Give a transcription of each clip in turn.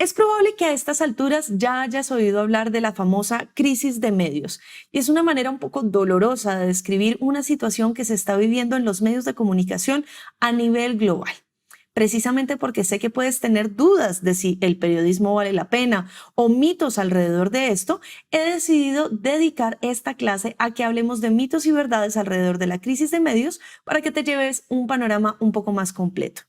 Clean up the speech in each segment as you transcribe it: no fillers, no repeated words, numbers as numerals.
Es probable que a estas alturas ya hayas oído hablar de la famosa crisis de medios, y es una manera un poco dolorosa de describir una situación que se está viviendo en los medios de comunicación a nivel global. Precisamente porque sé que puedes tener dudas de si el periodismo vale la pena o mitos alrededor de esto, he decidido dedicar esta clase a que hablemos de mitos y verdades alrededor de la crisis de medios para que te lleves un panorama un poco más completo.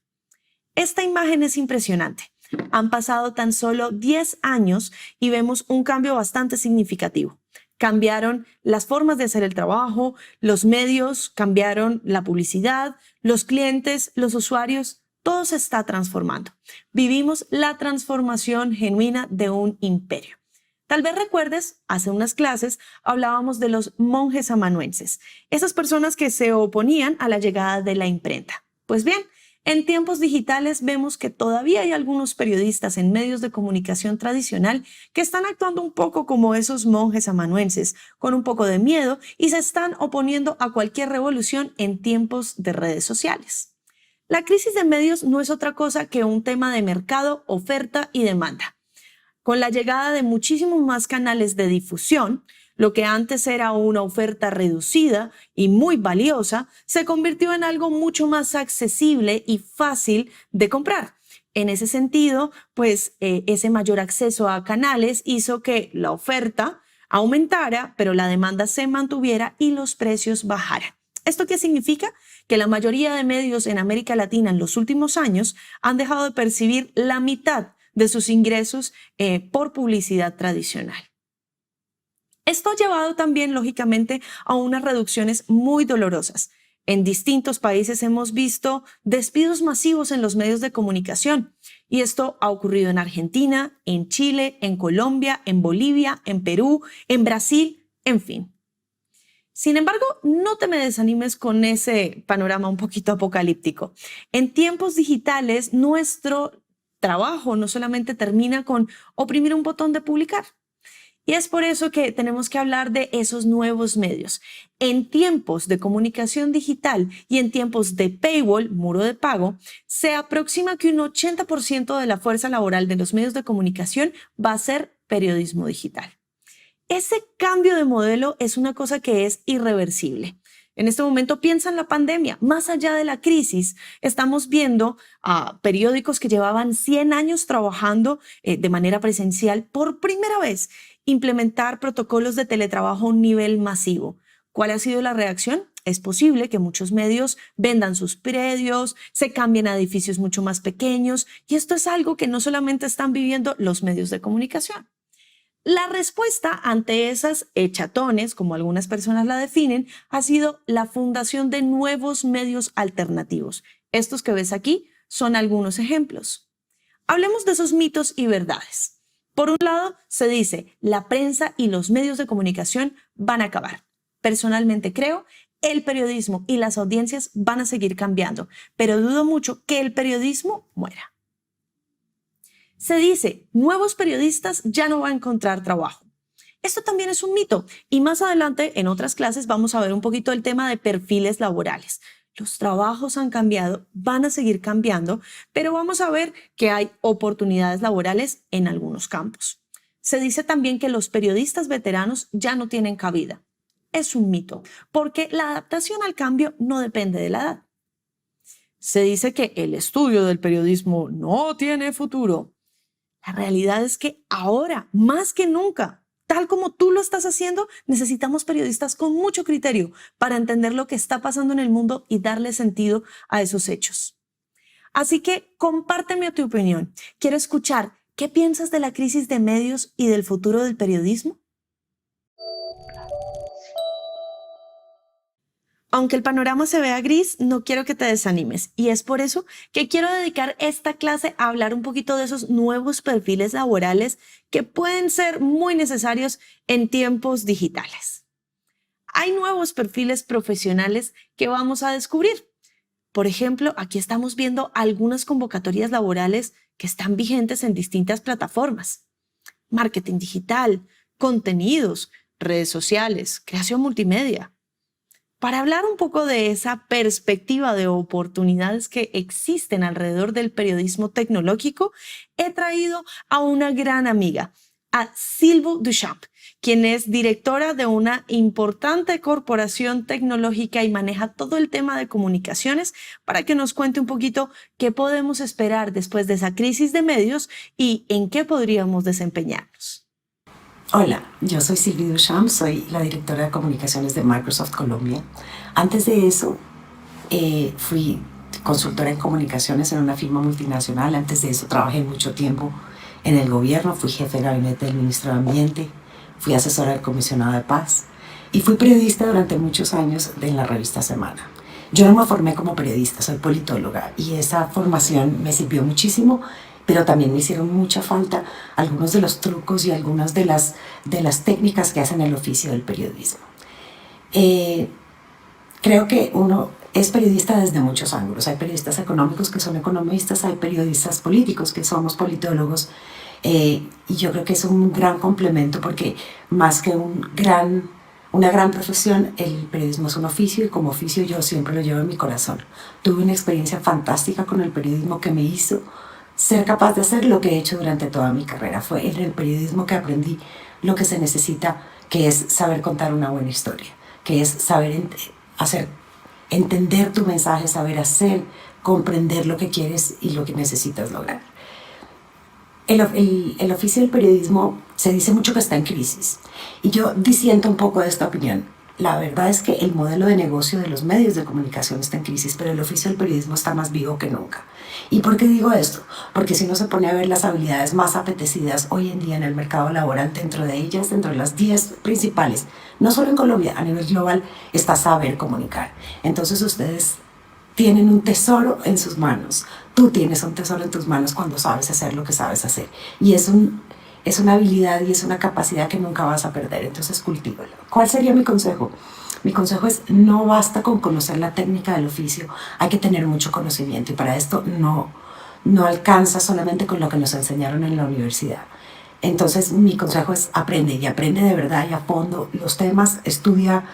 Esta imagen es impresionante. Han pasado tan solo 10 años y vemos un cambio bastante significativo. Cambiaron las formas de hacer el trabajo, los medios, cambiaron la publicidad, los clientes, los usuarios, todo se está transformando. Vivimos la transformación genuina de un imperio. Tal vez recuerdes, hace unas clases hablábamos de los monjes amanuenses, esas personas que se oponían a la llegada de la imprenta. Pues bien, en tiempos digitales vemos que todavía hay algunos periodistas en medios de comunicación tradicional que están actuando un poco como esos monjes amanuenses, con un poco de miedo y se están oponiendo a cualquier revolución en tiempos de redes sociales. La crisis de medios no es otra cosa que un tema de mercado, oferta y demanda. Con la llegada de muchísimos más canales de difusión, lo que antes era una oferta reducida y muy valiosa, se convirtió en algo mucho más accesible y fácil de comprar. En ese sentido, ese mayor acceso a canales hizo que la oferta aumentara, pero la demanda se mantuviera y los precios bajaran. ¿Esto qué significa? Que la mayoría de medios en América Latina en los últimos años han dejado de percibir la mitad de sus ingresos por publicidad tradicional. Esto ha llevado también, lógicamente, a unas reducciones muy dolorosas. En distintos países hemos visto despidos masivos en los medios de comunicación, y esto ha ocurrido en Argentina, en Chile, en Colombia, en Bolivia, en Perú, en Brasil, en fin. Sin embargo, no te me desanimes con ese panorama un poquito apocalíptico. En tiempos digitales, nuestro trabajo no solamente termina con oprimir un botón de publicar. Y es por eso que tenemos que hablar de esos nuevos medios. En tiempos de comunicación digital y en tiempos de paywall, muro de pago, se aproxima que un 80% de la fuerza laboral de los medios de comunicación va a ser periodismo digital. Ese cambio de modelo es una cosa que es irreversible. En este momento piensa en la pandemia. Más allá de la crisis, estamos viendo a periódicos que llevaban 100 años trabajando de manera presencial por primera vez implementar protocolos de teletrabajo a un nivel masivo. ¿Cuál ha sido la reacción? Es posible que muchos medios vendan sus predios, se cambien a edificios mucho más pequeños, y esto es algo que no solamente están viviendo los medios de comunicación. La respuesta ante esas hechatones, como algunas personas la definen, ha sido la fundación de nuevos medios alternativos. Estos que ves aquí son algunos ejemplos. Hablemos de esos mitos y verdades. Por un lado, se dice, la prensa y los medios de comunicación van a acabar. Personalmente creo, el periodismo y las audiencias van a seguir cambiando, pero dudo mucho que el periodismo muera. Se dice, nuevos periodistas ya no van a encontrar trabajo. Esto también es un mito, y más adelante en otras clases vamos a ver un poquito el tema de perfiles laborales. Los trabajos han cambiado, van a seguir cambiando, pero vamos a ver que hay oportunidades laborales en algunos campos. Se dice también que los periodistas veteranos ya no tienen cabida. Es un mito, porque la adaptación al cambio no depende de la edad. Se dice que el estudio del periodismo no tiene futuro. La realidad es que ahora, más que nunca, tal como tú lo estás haciendo, necesitamos periodistas con mucho criterio para entender lo que está pasando en el mundo y darle sentido a esos hechos. Así que compárteme tu opinión. Quiero escuchar qué piensas de la crisis de medios y del futuro del periodismo. Aunque el panorama se vea gris, no quiero que te desanimes, y es por eso que quiero dedicar esta clase a hablar un poquito de esos nuevos perfiles laborales que pueden ser muy necesarios en tiempos digitales. Hay nuevos perfiles profesionales que vamos a descubrir. Por ejemplo, aquí estamos viendo algunas convocatorias laborales que están vigentes en distintas plataformas. Marketing digital, contenidos, redes sociales, creación multimedia. Para hablar un poco de esa perspectiva de oportunidades que existen alrededor del periodismo tecnológico, he traído a una gran amiga, a Sylvie Duchamp, quien es directora de una importante corporación tecnológica y maneja todo el tema de comunicaciones, para que nos cuente un poquito qué podemos esperar después de esa crisis de medios y en qué podríamos desempeñarnos. Hola, yo soy Sylvie Duchamp, soy la directora de comunicaciones de Microsoft Colombia. Antes de eso, fui consultora en comunicaciones en una firma multinacional. Antes de eso, trabajé mucho tiempo en el gobierno, fui jefe de gabinete del ministro de Ambiente, fui asesora del comisionado de paz y fui periodista durante muchos años en la revista Semana. Yo no me formé como periodista, soy politóloga y esa formación me sirvió muchísimo, pero también me hicieron mucha falta algunos de los trucos y algunas de las técnicas que hacen el oficio del periodismo. Creo que uno es periodista desde muchos ángulos. Hay periodistas económicos que son economistas, hay periodistas políticos que somos politólogos, y yo creo que es un gran complemento porque más que una gran profesión, el periodismo es un oficio y como oficio yo siempre lo llevo en mi corazón. Tuve una experiencia fantástica con el periodismo que me hizo ser capaz de hacer lo que he hecho durante toda mi carrera. Fue en el periodismo que aprendí lo que se necesita, que es saber contar una buena historia, que es saber entender tu mensaje, saber hacer, comprender lo que quieres y lo que necesitas lograr. El oficio del periodismo se dice mucho que está en crisis y yo disiento un poco de esta opinión. La verdad es que el modelo de negocio de los medios de comunicación está en crisis, pero el oficio del periodismo está más vivo que nunca. ¿Y por qué digo esto? Porque si uno se pone a ver las habilidades más apetecidas hoy en día en el mercado laboral, dentro de ellas, dentro de las 10 principales, no solo en Colombia, a nivel global, está saber comunicar. Entonces ustedes tienen un tesoro en sus manos. Tú tienes un tesoro en tus manos cuando sabes hacer lo que sabes hacer. Y es una habilidad y es una capacidad que nunca vas a perder. Entonces cultívalo. ¿Cuál sería mi consejo? Mi consejo es: no basta con conocer la técnica del oficio, hay que tener mucho conocimiento y para esto no alcanza solamente con lo que nos enseñaron en la universidad. Entonces mi consejo es: aprende y aprende de verdad y a fondo los temas, estudia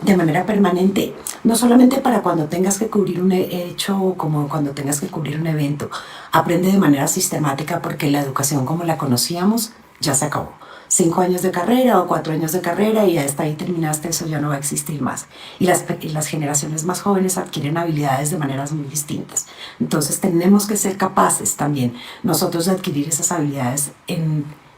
de manera permanente, no solamente para cuando tengas que cubrir un hecho como cuando tengas que cubrir un evento. Aprende de manera sistemática porque la educación como la conocíamos ya se acabó. 5 años de carrera o 4 años de carrera y hasta ahí terminaste, eso ya no va a existir más. Y las generaciones más jóvenes adquieren habilidades de maneras muy distintas. Entonces tenemos que ser capaces también nosotros de adquirir esas habilidades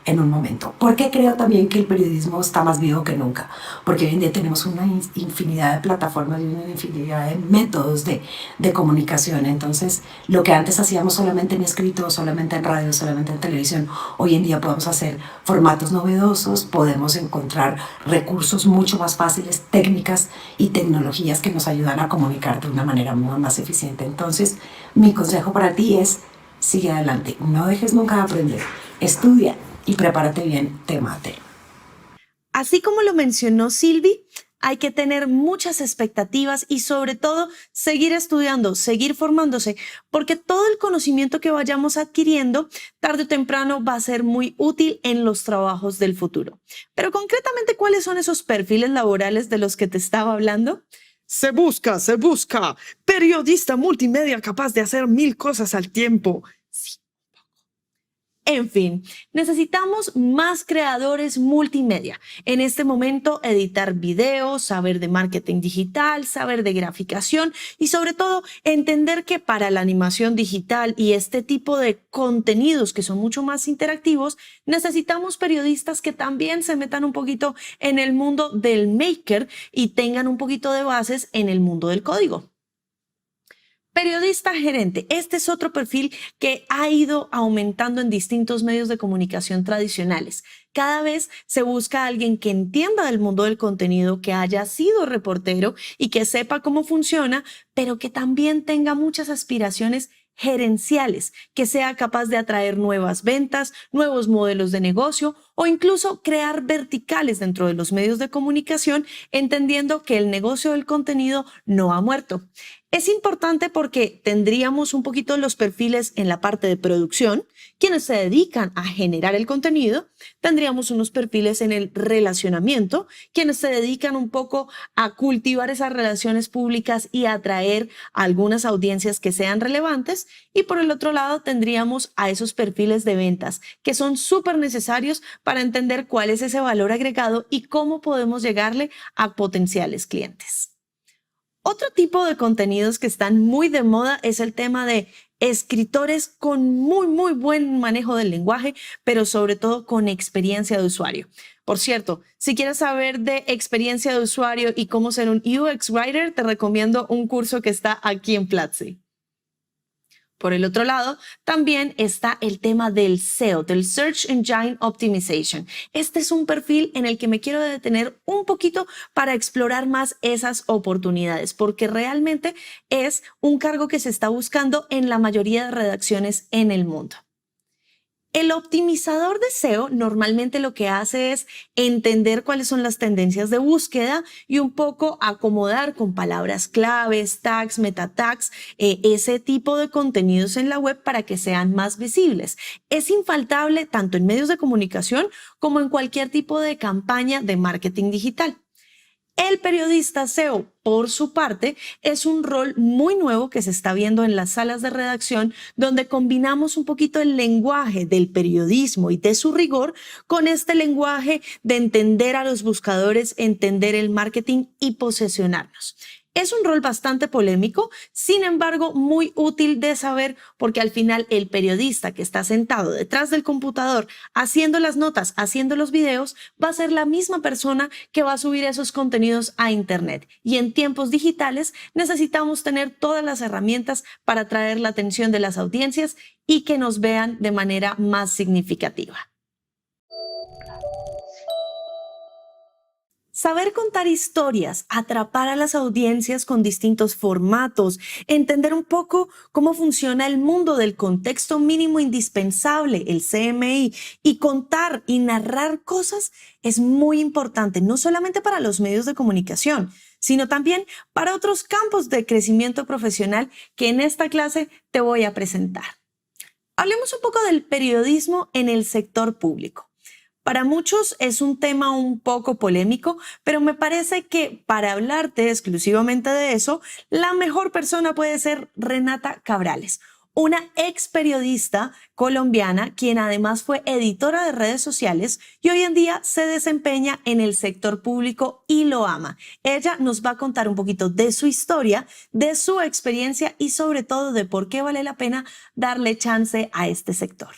en un momento. ¿Por qué creo también que el periodismo está más vivo que nunca? Porque hoy en día tenemos una infinidad de plataformas y una infinidad de métodos de comunicación. Entonces, lo que antes hacíamos solamente en escrito, solamente en radio, solamente en televisión, hoy en día podemos hacer formatos novedosos, podemos encontrar recursos mucho más fáciles, técnicas y tecnologías que nos ayudan a comunicar de una manera muy más eficiente. Entonces, mi consejo para ti es: sigue adelante, no dejes nunca de aprender, estudia y prepárate bien, temate. Así como lo mencionó Sylvie, hay que tener muchas expectativas y sobre todo seguir estudiando, seguir formándose, porque todo el conocimiento que vayamos adquiriendo tarde o temprano va a ser muy útil en los trabajos del futuro. Pero concretamente, ¿cuáles son esos perfiles laborales de los que te estaba hablando? Se busca periodista multimedia capaz de hacer 1000 cosas al tiempo. Sí. En fin, necesitamos más creadores multimedia. En este momento, editar videos, saber de marketing digital, saber de graficación y sobre todo entender que para la animación digital y este tipo de contenidos que son mucho más interactivos, necesitamos periodistas que también se metan un poquito en el mundo del maker y tengan un poquito de bases en el mundo del código. Periodista gerente, este es otro perfil que ha ido aumentando en distintos medios de comunicación tradicionales. Cada vez se busca a alguien que entienda del mundo del contenido, que haya sido reportero y que sepa cómo funciona, pero que también tenga muchas aspiraciones gerenciales, que sea capaz de atraer nuevas ventas, nuevos modelos de negocio o incluso crear verticales dentro de los medios de comunicación, entendiendo que el negocio del contenido no ha muerto. Es importante porque tendríamos un poquito los perfiles en la parte de producción, quienes se dedican a generar el contenido. Tendríamos unos perfiles en el relacionamiento, quienes se dedican un poco a cultivar esas relaciones públicas y atraer a algunas audiencias que sean relevantes. Y por el otro lado tendríamos a esos perfiles de ventas, que son súper necesarios para entender cuál es ese valor agregado y cómo podemos llegarle a potenciales clientes. Otro tipo de contenidos que están muy de moda es el tema de escritores con muy buen manejo del lenguaje, pero sobre todo con experiencia de usuario. Por cierto, si quieres saber de experiencia de usuario y cómo ser un UX Writer, te recomiendo un curso que está aquí en Platzi. Por el otro lado, también está el tema del SEO, del Search Engine Optimization. Este es un perfil en el que me quiero detener un poquito para explorar más esas oportunidades, porque realmente es un cargo que se está buscando en la mayoría de redacciones en el mundo. El optimizador de SEO normalmente lo que hace es entender cuáles son las tendencias de búsqueda y un poco acomodar con palabras claves, tags, meta tags, ese tipo de contenidos en la web para que sean más visibles. Es infaltable tanto en medios de comunicación como en cualquier tipo de campaña de marketing digital. El periodista SEO, por su parte, es un rol muy nuevo que se está viendo en las salas de redacción, donde combinamos un poquito el lenguaje del periodismo y de su rigor con este lenguaje de entender a los buscadores, entender el marketing y posicionarnos. Es un rol bastante polémico, sin embargo, muy útil de saber porque al final el periodista que está sentado detrás del computador haciendo las notas, haciendo los videos, va a ser la misma persona que va a subir esos contenidos a Internet. Y en tiempos digitales necesitamos tener todas las herramientas para atraer la atención de las audiencias y que nos vean de manera más significativa. Saber contar historias, atrapar a las audiencias con distintos formatos, entender un poco cómo funciona el mundo del contexto mínimo indispensable, el CMI, y contar y narrar cosas es muy importante, no solamente para los medios de comunicación, sino también para otros campos de crecimiento profesional que en esta clase te voy a presentar. Hablemos un poco del periodismo en el sector público. Para muchos es un tema un poco polémico, pero me parece que para hablarte exclusivamente de eso, la mejor persona puede ser Renata Cabrales, una ex periodista colombiana, quien además fue editora de redes sociales y hoy en día se desempeña en el sector público y lo ama. Ella nos va a contar un poquito de su historia, de su experiencia y sobre todo de por qué vale la pena darle chance a este sector.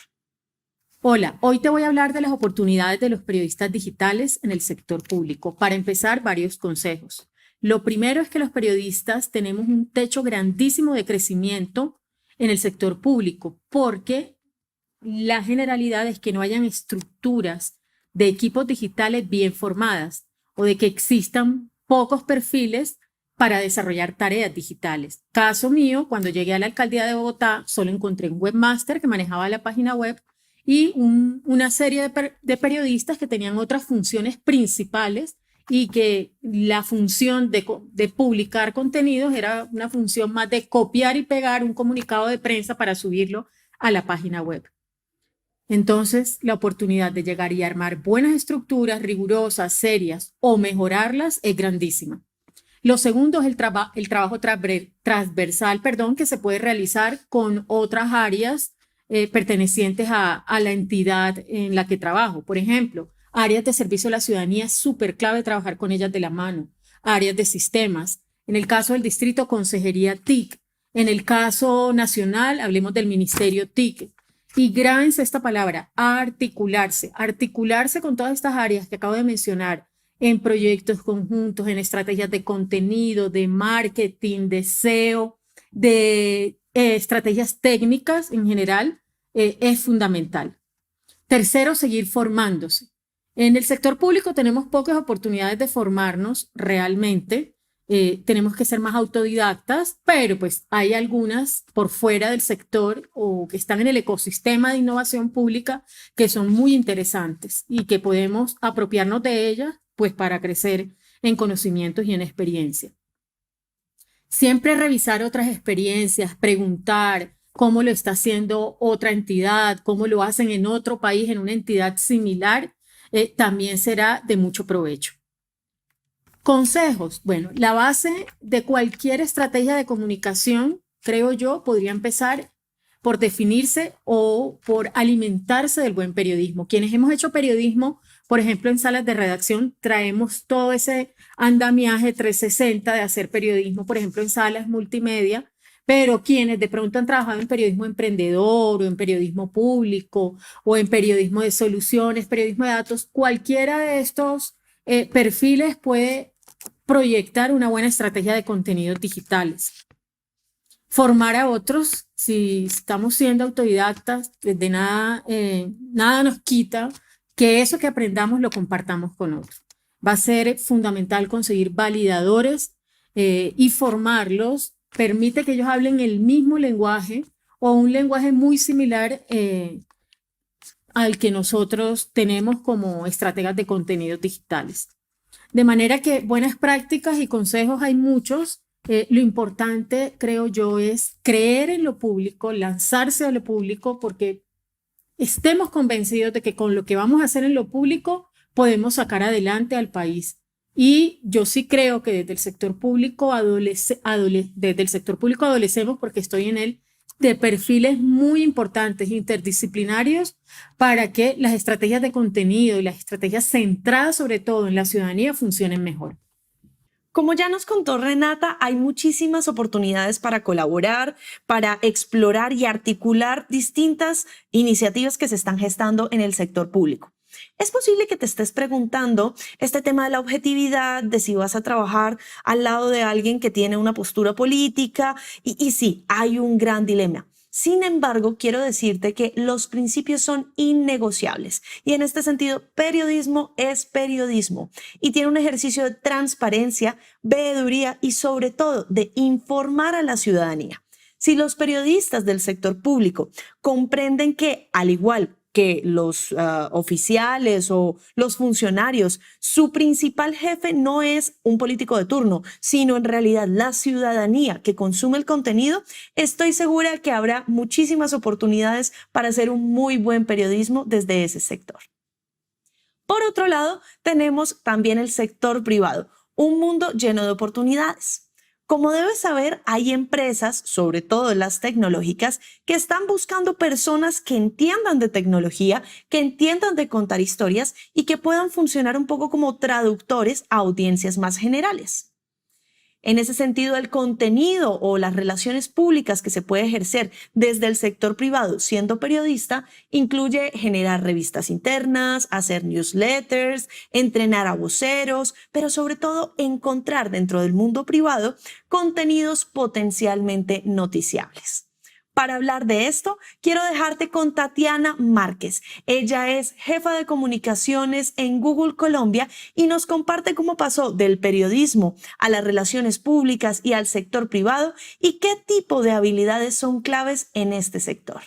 Hola, hoy te voy a hablar de las oportunidades de los periodistas digitales en el sector público. Para empezar, varios consejos. Lo primero es que los periodistas tenemos un techo grandísimo de crecimiento en el sector público, porque la generalidad es que no hayan estructuras de equipos digitales bien formadas o de que existan pocos perfiles para desarrollar tareas digitales. Caso mío, cuando llegué a la alcaldía de Bogotá, solo encontré un webmaster que manejaba la página web y una serie de periodistas que tenían otras funciones principales y que la función de publicar contenidos era una función más de copiar y pegar un comunicado de prensa para subirlo a la página web. Entonces, la oportunidad de llegar y armar buenas estructuras rigurosas, serias o mejorarlas es grandísima. Lo segundo es el trabajo transversal, que se puede realizar con otras áreas pertenecientes a la entidad en la que trabajo. Por ejemplo, áreas de servicio a la ciudadanía es súper clave trabajar con ellas de la mano. Áreas de sistemas. En el caso del distrito, consejería TIC. En el caso nacional, hablemos del ministerio TIC. Y grábense esta palabra, articularse. Articularse con todas estas áreas que acabo de mencionar en proyectos conjuntos, en estrategias de contenido, de marketing, de SEO, de estrategias técnicas en general, es fundamental. Tercero, seguir formándose. En el sector público tenemos pocas oportunidades de formarnos realmente. Tenemos que ser más autodidactas, pero pues hay algunas por fuera del sector o que están en el ecosistema de innovación pública que son muy interesantes y que podemos apropiarnos de ellas pues para crecer en conocimientos y en experiencia. Siempre revisar otras experiencias, preguntar cómo lo está haciendo otra entidad, cómo lo hacen en otro país, en una entidad similar, también será de mucho provecho. Consejos. Bueno, la base de cualquier estrategia de comunicación, creo yo, podría empezar por definirse o por alimentarse del buen periodismo. Quienes hemos hecho periodismo, por ejemplo, en salas de redacción, traemos todo ese andamiaje 360 de hacer periodismo, por ejemplo, en salas multimedia, pero quienes de pronto han trabajado en periodismo emprendedor o en periodismo público o en periodismo de soluciones, periodismo de datos, cualquiera de estos perfiles puede proyectar una buena estrategia de contenidos digitales. Formar a otros, si estamos siendo autodidactas, de nada, nada nos quita que eso que aprendamos lo compartamos con otros. Va a ser fundamental conseguir validadores y formarlos. Permite que ellos hablen el mismo lenguaje o un lenguaje muy similar al que nosotros tenemos como estrategas de contenidos digitales. De manera que buenas prácticas y consejos hay muchos. Lo importante, creo yo, es creer en lo público, lanzarse a lo público, porque estemos convencidos de que con lo que vamos a hacer en lo público podemos sacar adelante al país. Y yo sí creo que desde el sector público adolecemos, porque estoy en él, de perfiles muy importantes, interdisciplinarios, para que las estrategias de contenido y las estrategias centradas sobre todo en la ciudadanía funcionen mejor. Como ya nos contó Renata, hay muchísimas oportunidades para colaborar, para explorar y articular distintas iniciativas que se están gestando en el sector público. Es posible que te estés preguntando este tema de la objetividad, de si vas a trabajar al lado de alguien que tiene una postura política, y sí, hay un gran dilema. Sin embargo, quiero decirte que los principios son innegociables y en este sentido, periodismo es periodismo y tiene un ejercicio de transparencia, veeduría y sobre todo de informar a la ciudadanía. Si los periodistas del sector público comprenden que, al igual que los oficiales o los funcionarios, su principal jefe no es un político de turno, sino en realidad la ciudadanía que consume el contenido, estoy segura que habrá muchísimas oportunidades para hacer un muy buen periodismo desde ese sector. Por otro lado, tenemos también el sector privado, un mundo lleno de oportunidades. Como debes saber, hay empresas, sobre todo las tecnológicas, que están buscando personas que entiendan de tecnología, que entiendan de contar historias y que puedan funcionar un poco como traductores a audiencias más generales. En ese sentido, el contenido o las relaciones públicas que se puede ejercer desde el sector privado siendo periodista incluye generar revistas internas, hacer newsletters, entrenar a voceros, pero sobre todo encontrar dentro del mundo privado contenidos potencialmente noticiables. Para hablar de esto, quiero dejarte con Tatiana Márquez. Ella es jefa de comunicaciones en Google Colombia y nos comparte cómo pasó del periodismo a las relaciones públicas y al sector privado y qué tipo de habilidades son claves en este sector.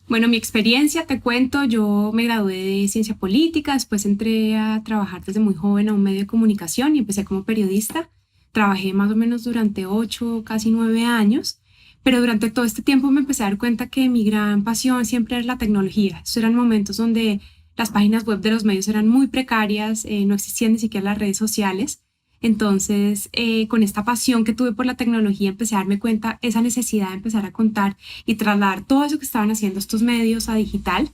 Bueno, mi experiencia, te cuento, yo me gradué de ciencia política, después entré a trabajar desde muy joven a un medio de comunicación y empecé como periodista. Trabajé más o menos durante 8, casi 9 años. Pero durante todo este tiempo me empecé a dar cuenta que mi gran pasión siempre era la tecnología. Estos eran momentos donde las páginas web de los medios eran muy precarias, no existían ni siquiera las redes sociales. Entonces, con esta pasión que tuve por la tecnología, empecé a darme cuenta esa necesidad de empezar a contar y trasladar todo eso que estaban haciendo estos medios a digital.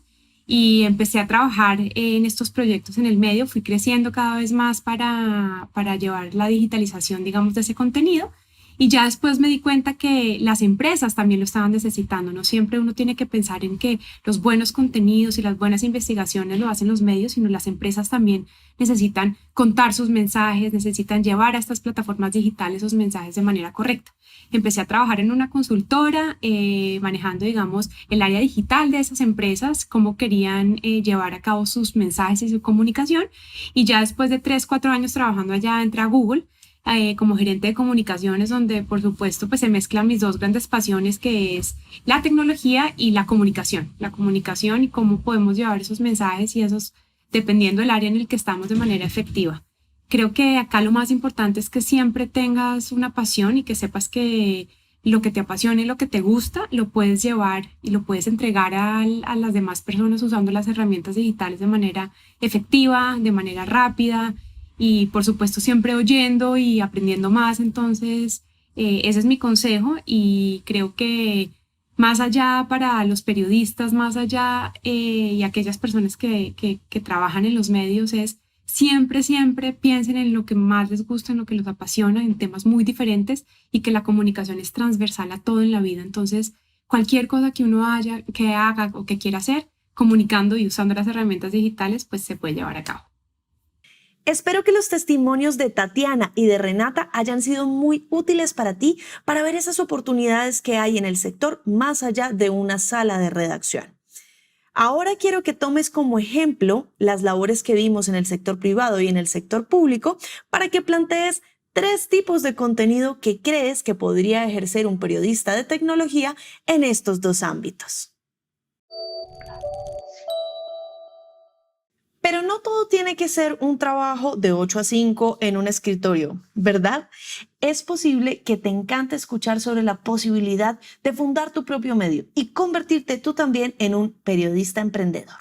Y empecé a trabajar en estos proyectos en el medio. Fui creciendo cada vez más para llevar la digitalización, digamos, de ese contenido. Y ya después me di cuenta que las empresas también lo estaban necesitando. No siempre uno tiene que pensar en que los buenos contenidos y las buenas investigaciones lo hacen los medios, sino las empresas también necesitan contar sus mensajes, necesitan llevar a estas plataformas digitales esos mensajes de manera correcta. Empecé a trabajar en una consultora manejando, digamos, el área digital de esas empresas, cómo querían llevar a cabo sus mensajes y su comunicación. Y ya después de 3, 4 años trabajando allá, entré a Google como gerente de comunicaciones, donde por supuesto pues se mezclan mis dos grandes pasiones, que es la tecnología y la comunicación y cómo podemos llevar esos mensajes y esos, dependiendo del área en el que estamos, de manera efectiva. Creo que acá lo más importante es que siempre tengas una pasión y que sepas que lo que te apasiona y lo que te gusta lo puedes llevar y lo puedes entregar a las demás personas usando las herramientas digitales de manera efectiva, de manera rápida y por supuesto siempre oyendo y aprendiendo más. Entonces ese es mi consejo y creo que más allá para los periodistas, más allá y aquellas personas que trabajan en los medios es siempre piensen en lo que más les gusta, en lo que los apasiona, en temas muy diferentes y que la comunicación es transversal a todo en la vida. Entonces, cualquier cosa que uno haga o que quiera hacer, comunicando y usando las herramientas digitales, pues se puede llevar a cabo. Espero que los testimonios de Tatiana y de Renata hayan sido muy útiles para ti para ver esas oportunidades que hay en el sector más allá de una sala de redacción. Ahora quiero que tomes como ejemplo las labores que vimos en el sector privado y en el sector público para que plantees 3 tipos de contenido que crees que podría ejercer un periodista de tecnología en estos 2 ámbitos. Pero no todo tiene que ser un trabajo de 8 a 5 en un escritorio, ¿verdad? Es posible que te encante escuchar sobre la posibilidad de fundar tu propio medio y convertirte tú también en un periodista emprendedor.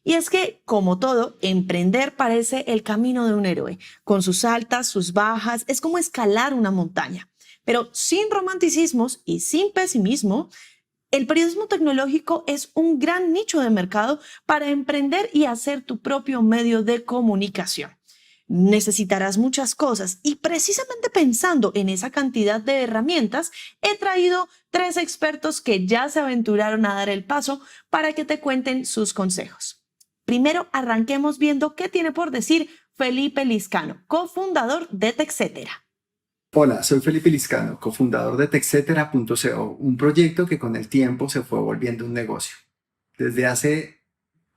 Y es que, como todo, emprender parece el camino de un héroe. Con sus altas, sus bajas, es como escalar una montaña. Pero sin romanticismos y sin pesimismo, el periodismo tecnológico es un gran nicho de mercado para emprender y hacer tu propio medio de comunicación. Necesitarás muchas cosas y precisamente pensando en esa cantidad de herramientas, he traído 3 expertos que ya se aventuraron a dar el paso para que te cuenten sus consejos. Primero, arranquemos viendo qué tiene por decir Felipe Lizcano, cofundador de TechCetera. Hola, soy Felipe Lizcano, cofundador de TechCetera.co, un proyecto que con el tiempo se fue volviendo un negocio. Desde hace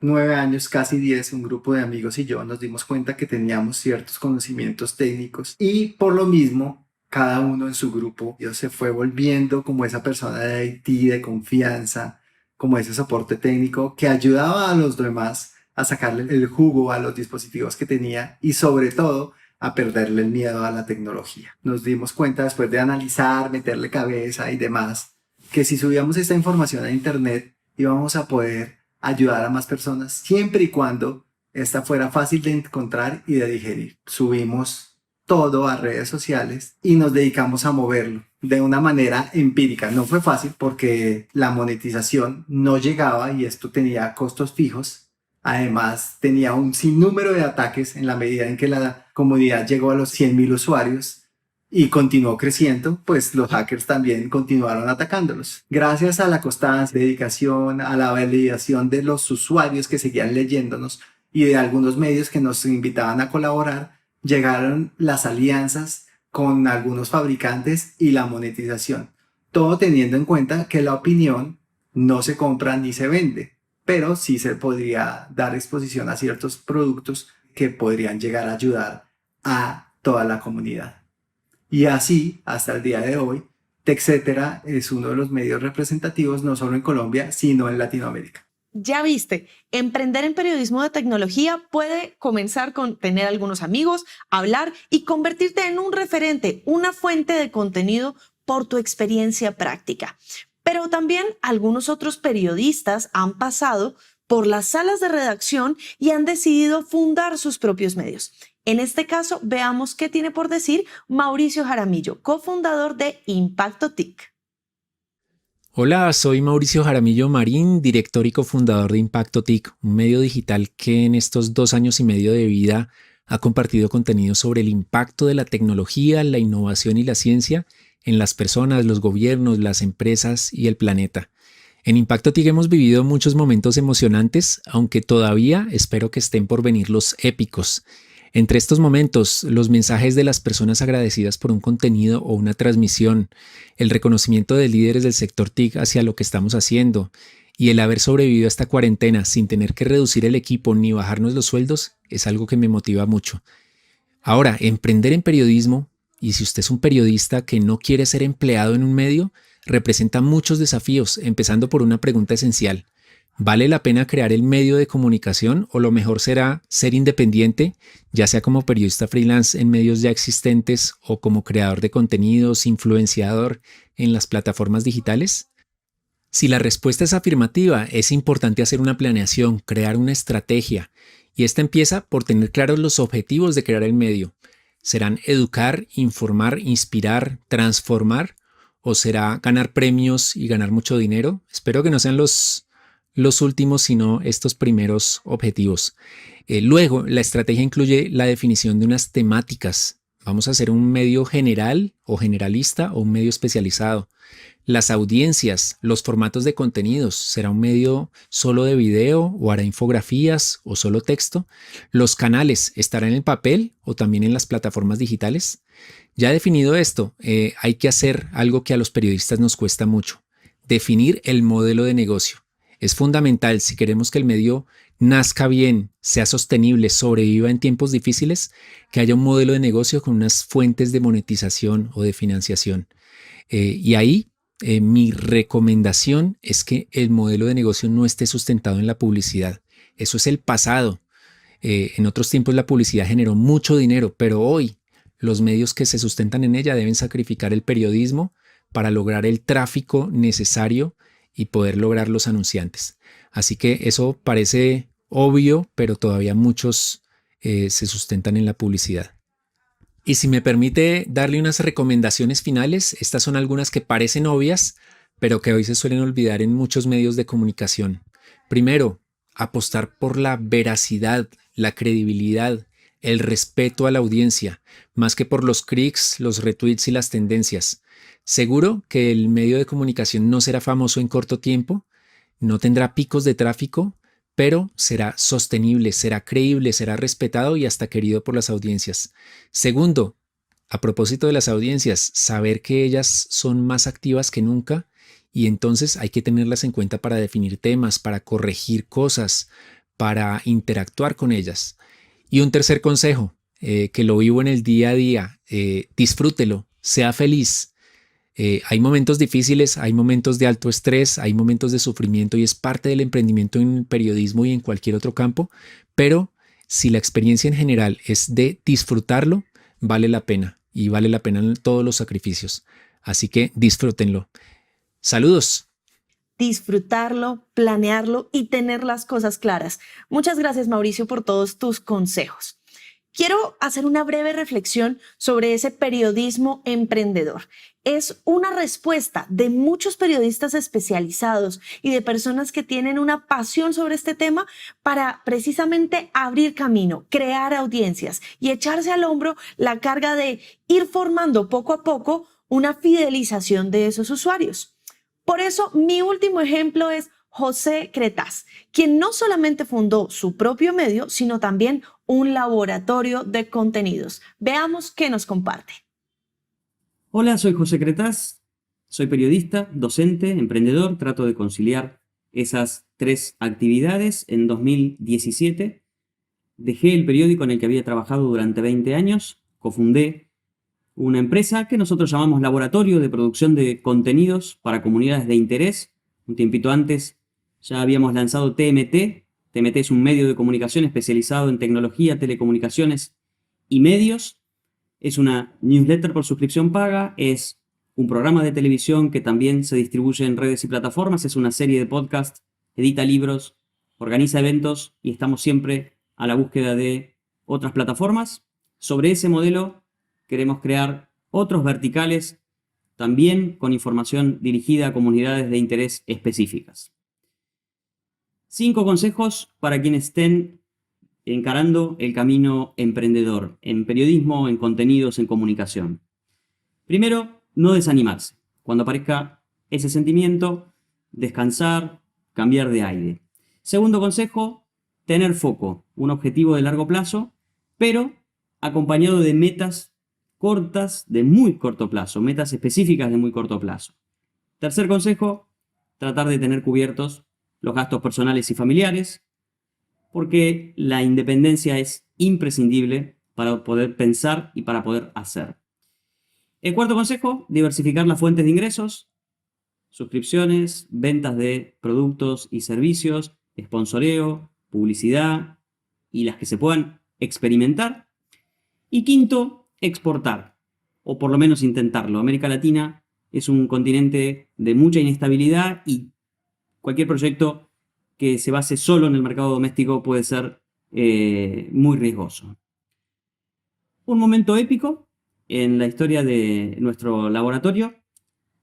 9 años, casi 10, un grupo de amigos y yo nos dimos cuenta que teníamos ciertos conocimientos técnicos y por lo mismo, cada uno en su grupo se fue volviendo como esa persona de IT, de confianza, como ese soporte técnico que ayudaba a los demás a sacarle el jugo a los dispositivos que tenía y sobre todo a perderle el miedo a la tecnología. Nos dimos cuenta después de analizar, meterle cabeza y demás, que si subíamos esta información a internet íbamos a poder ayudar a más personas siempre y cuando esta fuera fácil de encontrar y de digerir. Subimos todo a redes sociales y nos dedicamos a moverlo de una manera empírica. No fue fácil porque la monetización no llegaba y esto tenía costos fijos. Además, tenía un sinnúmero de ataques en la medida en que la comunidad llegó a los 100,000 usuarios y continuó creciendo, pues los hackers también continuaron atacándolos. Gracias a la constancia, dedicación, a la validación de los usuarios que seguían leyéndonos y de algunos medios que nos invitaban a colaborar, llegaron las alianzas con algunos fabricantes y la monetización. Todo teniendo en cuenta que la opinión no se compra ni se vende, pero sí se podría dar exposición a ciertos productos que podrían llegar a ayudar a toda la comunidad. Y así, hasta el día de hoy, TechCetera es uno de los medios representativos no solo en Colombia, sino en Latinoamérica. Ya viste, emprender en periodismo de tecnología puede comenzar con tener algunos amigos, hablar y convertirte en un referente, una fuente de contenido por tu experiencia práctica. Pero también algunos otros periodistas han pasado por las salas de redacción y han decidido fundar sus propios medios. En este caso, veamos qué tiene por decir Mauricio Jaramillo, cofundador de Impacto TIC. Hola, soy Mauricio Jaramillo Marín, director y cofundador de Impacto TIC, un medio digital que en estos 2 años y medio de vida ha compartido contenido sobre el impacto de la tecnología, la innovación y la ciencia en las personas, los gobiernos, las empresas y el planeta. En Impacto TIC hemos vivido muchos momentos emocionantes, aunque todavía espero que estén por venir los épicos. Entre estos momentos, los mensajes de las personas agradecidas por un contenido o una transmisión, el reconocimiento de líderes del sector TIC hacia lo que estamos haciendo y el haber sobrevivido a esta cuarentena sin tener que reducir el equipo ni bajarnos los sueldos es algo que me motiva mucho. Ahora, emprender en periodismo, y si usted es un periodista que no quiere ser empleado en un medio, representa muchos desafíos, empezando por una pregunta esencial. ¿Vale la pena crear el medio de comunicación o lo mejor será ser independiente, ya sea como periodista freelance en medios ya existentes o como creador de contenidos, influenciador en las plataformas digitales? Si la respuesta es afirmativa, es importante hacer una planeación, crear una estrategia, y esta empieza por tener claros los objetivos de crear el medio. ¿Serán educar, informar, inspirar, transformar? ¿O será ganar premios y ganar mucho dinero? Espero que no sean los últimos, sino estos primeros objetivos. Luego, la estrategia incluye la definición de unas temáticas. ¿Vamos a hacer un medio general o generalista o un medio especializado? Las audiencias, los formatos de contenidos, ¿será un medio solo de video o hará infografías o solo texto? Los canales, ¿estarán en el papel o también en las plataformas digitales? Ya definido esto, hay que hacer algo que a los periodistas nos cuesta mucho: definir el modelo de negocio. Es fundamental si queremos que el medio nazca bien, sea sostenible, sobreviva en tiempos difíciles, que haya un modelo de negocio con unas fuentes de monetización o de financiación. Y ahí mi recomendación es que el modelo de negocio no esté sustentado en la publicidad. Eso es el pasado. En otros tiempos la publicidad generó mucho dinero, pero hoy los medios que se sustentan en ella deben sacrificar el periodismo para lograr el tráfico necesario y poder lograr los anunciantes. Así que eso parece obvio, pero todavía muchos se sustentan en la publicidad. Y si me permite darle unas recomendaciones finales, estas son algunas que parecen obvias, pero que hoy se suelen olvidar en muchos medios de comunicación. Primero, apostar por la veracidad, la credibilidad, el respeto a la audiencia, más que por los clics, los retweets y las tendencias. Seguro que el medio de comunicación no será famoso en corto tiempo, no tendrá picos de tráfico, pero será sostenible, será creíble, será respetado y hasta querido por las audiencias. Segundo, a propósito de las audiencias, saber que ellas son más activas que nunca y entonces hay que tenerlas en cuenta para definir temas, para corregir cosas, para interactuar con ellas. Y un tercer consejo, que lo vivo en el día a día: disfrútelo, sea feliz. Hay momentos difíciles, hay momentos de alto estrés, hay momentos de sufrimiento y es parte del emprendimiento en el periodismo y en cualquier otro campo, pero si la experiencia en general es de disfrutarlo, vale la pena y vale la pena todos los sacrificios. Así que disfrútenlo. Saludos. Disfrutarlo, planearlo y tener las cosas claras. Muchas gracias, Mauricio, por todos tus consejos. Quiero hacer una breve reflexión sobre ese periodismo emprendedor. Es una respuesta de muchos periodistas especializados y de personas que tienen una pasión sobre este tema para precisamente abrir camino, crear audiencias y echarse al hombro la carga de ir formando poco a poco una fidelización de esos usuarios. Por eso, mi último ejemplo es José Cretaz, quien no solamente fundó su propio medio, sino también un laboratorio de contenidos. Veamos qué nos comparte. Hola, soy José Cretaz, soy periodista, docente, emprendedor, trato de conciliar esas tres actividades. En 2017 dejé el periódico en el que había trabajado durante 20 años, cofundé una empresa que nosotros llamamos Laboratorio de Producción de Contenidos para Comunidades de Interés. Un tiempito antes ya habíamos lanzado TMT. TMT es un medio de comunicación especializado en tecnología, telecomunicaciones y medios. Es una newsletter por suscripción paga, es un programa de televisión que también se distribuye en redes y plataformas, es una serie de podcasts, edita libros, organiza eventos y estamos siempre a la búsqueda de otras plataformas. Sobre ese modelo queremos crear otros verticales también con información dirigida a comunidades de interés específicas. 5 consejos para quienes estén encarando el camino emprendedor, en periodismo, en contenidos, en comunicación. Primero, no desanimarse. Cuando aparezca ese sentimiento, descansar, cambiar de aire. Segundo consejo, tener foco, un objetivo de largo plazo, pero acompañado de metas cortas de muy corto plazo, metas específicas de muy corto plazo. Tercer consejo, tratar de tener cubiertos los gastos personales y familiares, porque la independencia es imprescindible para poder pensar y para poder hacer. El cuarto consejo, diversificar las fuentes de ingresos. suscripciones, ventas de productos y servicios, sponsoreo, publicidad y las que se puedan experimentar. Y quinto, exportar, o por lo menos intentarlo. América Latina es un continente de mucha inestabilidad y cualquier proyecto que se base solo en el mercado doméstico puede ser muy riesgoso. Un momento épico en la historia de nuestro laboratorio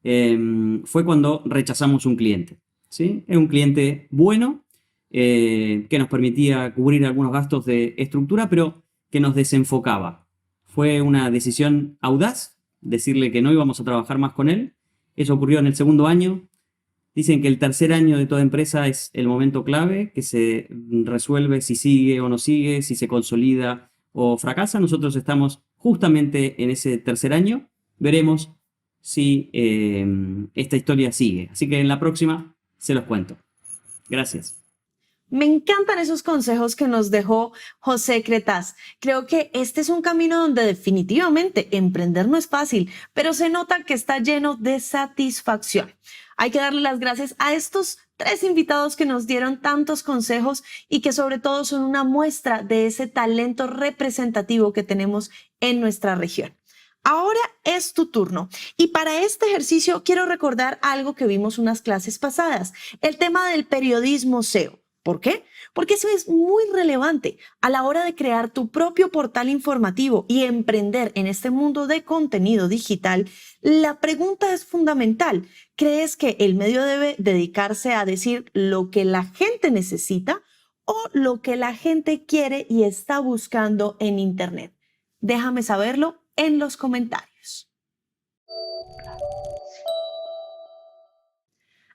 fue cuando rechazamos un cliente, ¿sí? Es un cliente bueno que nos permitía cubrir algunos gastos de estructura, pero que nos desenfocaba. Fue una decisión audaz decirle que no íbamos a trabajar más con él. Eso ocurrió en el segundo año. Dicen que el tercer año de toda empresa es el momento clave, que se resuelve si sigue o no sigue, si se consolida o fracasa. Nosotros estamos justamente en ese tercer año. Veremos si esta historia sigue. Así que en la próxima se los cuento. Gracias. Me encantan esos consejos que nos dejó José Cretaz. Creo que este es un camino donde definitivamente emprender no es fácil, pero se nota que está lleno de satisfacción. Hay que darle las gracias a estos 3 invitados que nos dieron tantos consejos y que sobre todo son una muestra de ese talento representativo que tenemos en nuestra región. Ahora es tu turno y para este ejercicio quiero recordar algo que vimos unas clases pasadas, el tema del periodismo SEO. ¿Por qué? Porque eso es muy relevante a la hora de crear tu propio portal informativo y emprender en este mundo de contenido digital. La pregunta es fundamental. ¿Crees que el medio debe dedicarse a decir lo que la gente necesita o lo que la gente quiere y está buscando en Internet? Déjame saberlo en los comentarios.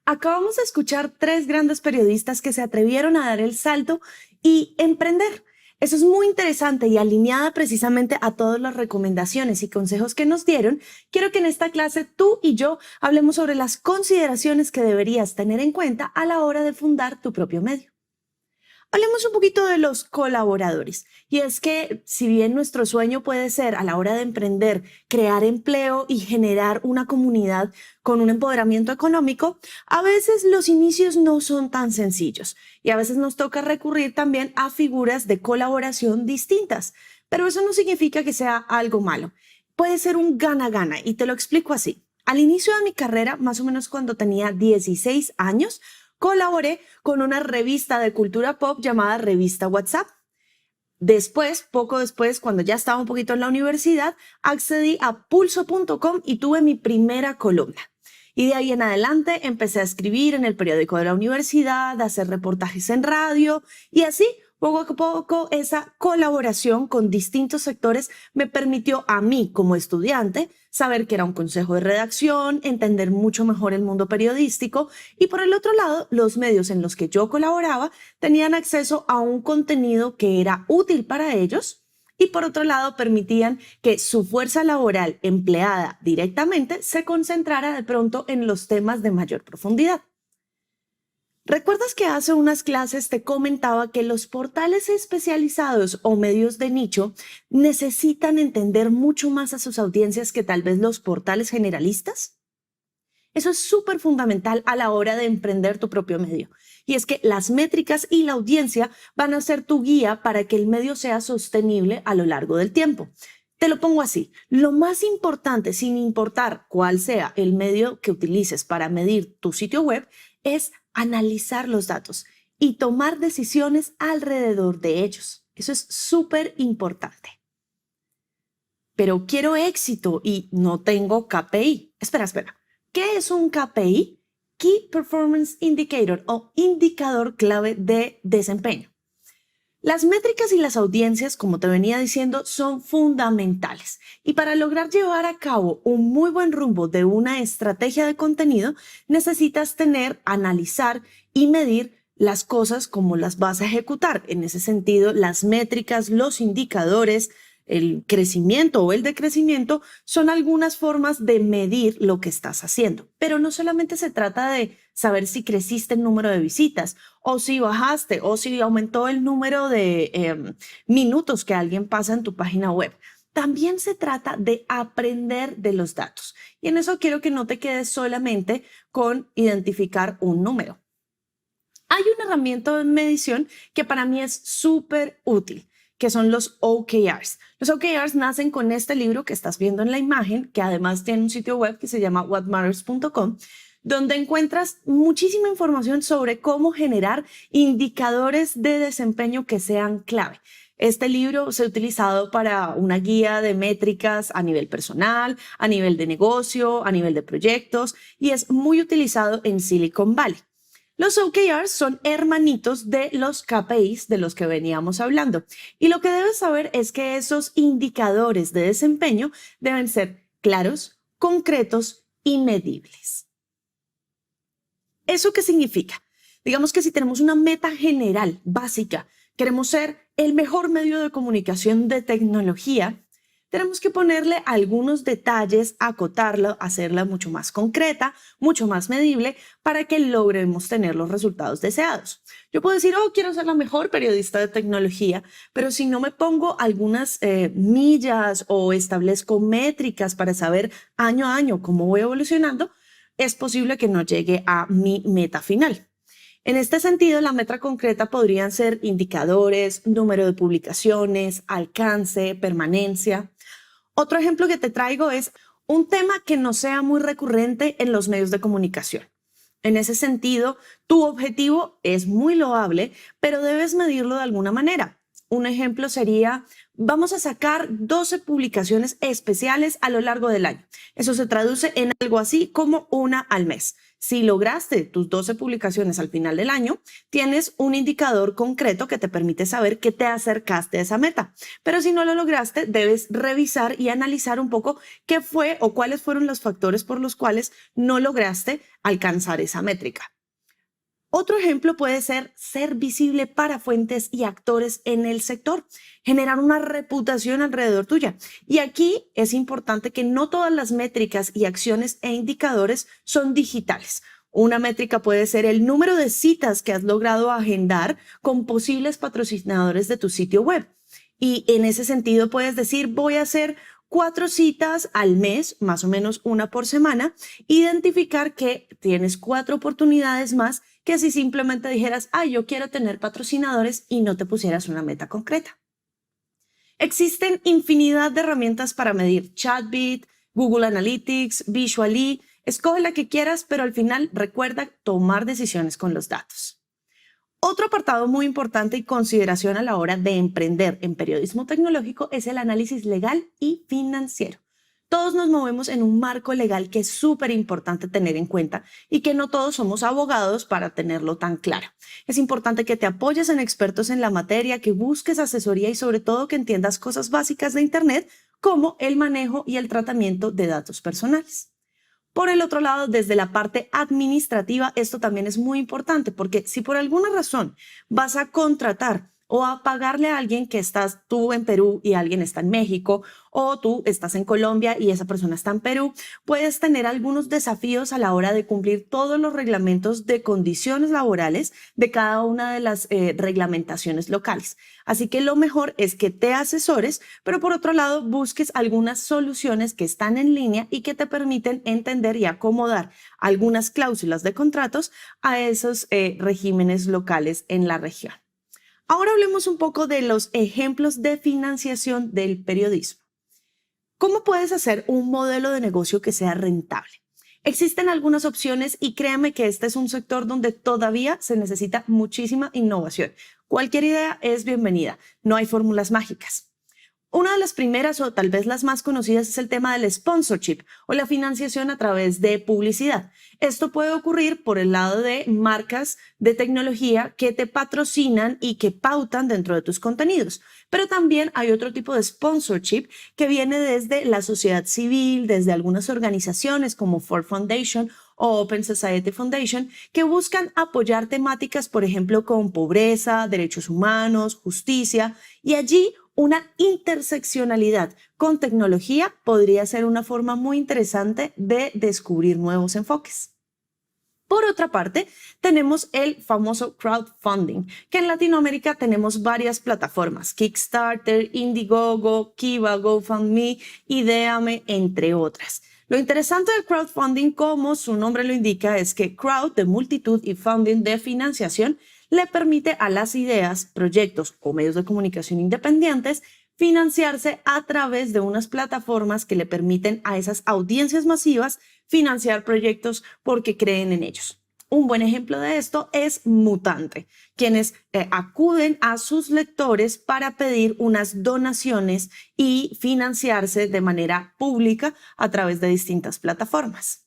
Acabamos de escuchar 3 grandes periodistas que se atrevieron a dar el salto y emprender. Eso es muy interesante y alineada precisamente a todas las recomendaciones y consejos que nos dieron. Quiero que en esta clase tú y yo hablemos sobre las consideraciones que deberías tener en cuenta a la hora de fundar tu propio medio. Hablemos un poquito de los colaboradores. Y es que si bien nuestro sueño puede ser a la hora de emprender, crear empleo y generar una comunidad con un empoderamiento económico, a veces los inicios no son tan sencillos y a veces nos toca recurrir también a figuras de colaboración distintas. Pero eso no significa que sea algo malo. Puede ser un gana-gana y te lo explico así. Al inicio de mi carrera, más o menos cuando tenía 16 años, colaboré con una revista de cultura pop llamada Revista WhatsApp. Después, poco después, cuando ya estaba un poquito en la universidad, accedí a pulso.com y tuve mi primera columna. Y de ahí en adelante empecé a escribir en el periódico de la universidad, a hacer reportajes en radio y así, poco a poco, esa colaboración con distintos sectores me permitió a mí, como estudiante, saber que era un consejo de redacción, entender mucho mejor el mundo periodístico y por el otro lado, los medios en los que yo colaboraba tenían acceso a un contenido que era útil para ellos y por otro lado permitían que su fuerza laboral empleada directamente se concentrara de pronto en los temas de mayor profundidad. ¿Recuerdas que hace unas clases te comentaba que los portales especializados o medios de nicho necesitan entender mucho más a sus audiencias que tal vez los portales generalistas? Eso es súper fundamental a la hora de emprender tu propio medio. Y es que las métricas y la audiencia van a ser tu guía para que el medio sea sostenible a lo largo del tiempo. Te lo pongo así, lo más importante, sin importar cuál sea el medio que utilices para medir tu sitio web, es analizar los datos y tomar decisiones alrededor de ellos. Eso es súper importante. Pero quiero éxito y no tengo KPI. Espera. ¿Qué es un KPI? Key Performance Indicator o indicador clave de desempeño. Las métricas y las audiencias, como te venía diciendo, son fundamentales. Y para lograr llevar a cabo un muy buen rumbo de una estrategia de contenido, necesitas analizar y medir las cosas como las vas a ejecutar. En ese sentido, las métricas, los indicadores, el crecimiento o el decrecimiento son algunas formas de medir lo que estás haciendo. Pero no solamente se trata de saber si creciste el número de visitas o si bajaste o si aumentó el número de minutos que alguien pasa en tu página web. también se trata de aprender de los datos. Y en eso quiero que no te quedes solamente con identificar un número. Hay una herramienta de medición que para mí es súper útil, que son los OKRs. Los OKRs nacen con este libro que estás viendo en la imagen, que además tiene un sitio web que se llama whatmatters.com, donde encuentras muchísima información sobre cómo generar indicadores de desempeño que sean clave. Este libro se ha utilizado para una guía de métricas a nivel personal, a nivel de negocio, a nivel de proyectos, y es muy utilizado en Silicon Valley. Los OKRs son hermanitos de los KPIs de los que veníamos hablando. Y lo que debes saber es que esos indicadores de desempeño deben ser claros, concretos y medibles. ¿Eso qué significa? Digamos que si tenemos una meta general, básica, queremos ser el mejor medio de comunicación de tecnología, tenemos que ponerle algunos detalles, acotarla, hacerla mucho más concreta, mucho más medible para que logremos tener los resultados deseados. Yo puedo decir, quiero ser la mejor periodista de tecnología, pero si no me pongo algunas millas o establezco métricas para saber año a año cómo voy evolucionando, es posible que no llegue a mi meta final. En este sentido, la meta concreta podrían ser indicadores, número de publicaciones, alcance, permanencia. Otro ejemplo que te traigo es un tema que no sea muy recurrente en los medios de comunicación. En ese sentido, tu objetivo es muy loable, pero debes medirlo de alguna manera. Un ejemplo sería, vamos a sacar 12 publicaciones especiales a lo largo del año. Eso se traduce en algo así como una al mes. Si lograste tus 12 publicaciones al final del año, tienes un indicador concreto que te permite saber que te acercaste a esa meta. Pero si no lo lograste, debes revisar y analizar un poco qué fue o cuáles fueron los factores por los cuales no lograste alcanzar esa métrica. Otro ejemplo puede ser visible para fuentes y actores en el sector, generar una reputación alrededor tuya. Y aquí es importante que no todas las métricas y acciones e indicadores son digitales. Una métrica puede ser el número de citas que has logrado agendar con posibles patrocinadores de tu sitio web. Y en ese sentido puedes decir, voy a hacer 4 citas al mes, más o menos una por semana, identificar que tienes 4 oportunidades más que si simplemente dijeras, yo quiero tener patrocinadores y no te pusieras una meta concreta. Existen infinidad de herramientas para medir: Chatbit, Google Analytics, Visually. Escoge la que quieras, pero al final recuerda tomar decisiones con los datos. Otro apartado muy importante y consideración a la hora de emprender en periodismo tecnológico es el análisis legal y financiero. Todos nos movemos en un marco legal que es súper importante tener en cuenta y que no todos somos abogados para tenerlo tan claro. Es importante que te apoyes en expertos en la materia, que busques asesoría y sobre todo que entiendas cosas básicas de Internet como el manejo y el tratamiento de datos personales. Por el otro lado, desde la parte administrativa, esto también es muy importante porque si por alguna razón vas a contratar o a pagarle a alguien que estás tú en Perú y alguien está en México, o tú estás en Colombia y esa persona está en Perú, puedes tener algunos desafíos a la hora de cumplir todos los reglamentos de condiciones laborales de cada una de las reglamentaciones locales. Así que lo mejor es que te asesores, pero por otro lado busques algunas soluciones que están en línea y que te permiten entender y acomodar algunas cláusulas de contratos a esos regímenes locales en la región. Ahora hablemos un poco de los ejemplos de financiación del periodismo. ¿Cómo puedes hacer un modelo de negocio que sea rentable? Existen algunas opciones y créeme que este es un sector donde todavía se necesita muchísima innovación. Cualquier idea es bienvenida, no hay fórmulas mágicas. Una de las primeras o tal vez las más conocidas es el tema del sponsorship o la financiación a través de publicidad. Esto puede ocurrir por el lado de marcas de tecnología que te patrocinan y que pautan dentro de tus contenidos. Pero también hay otro tipo de sponsorship que viene desde la sociedad civil, desde algunas organizaciones como Ford Foundation o Open Society Foundation, que buscan apoyar temáticas, por ejemplo, con pobreza, derechos humanos, justicia, y allí una interseccionalidad con tecnología podría ser una forma muy interesante de descubrir nuevos enfoques. Por otra parte, tenemos el famoso crowdfunding, que en Latinoamérica tenemos varias plataformas: Kickstarter, Indiegogo, Kiva, GoFundMe, Ideame, entre otras. Lo interesante del crowdfunding, como su nombre lo indica, es que crowd de multitud y funding de financiación le permite a las ideas, proyectos o medios de comunicación independientes financiarse a través de unas plataformas que le permiten a esas audiencias masivas financiar proyectos porque creen en ellos. Un buen ejemplo de esto es Mutante, quienes acuden a sus lectores para pedir unas donaciones y financiarse de manera pública a través de distintas plataformas.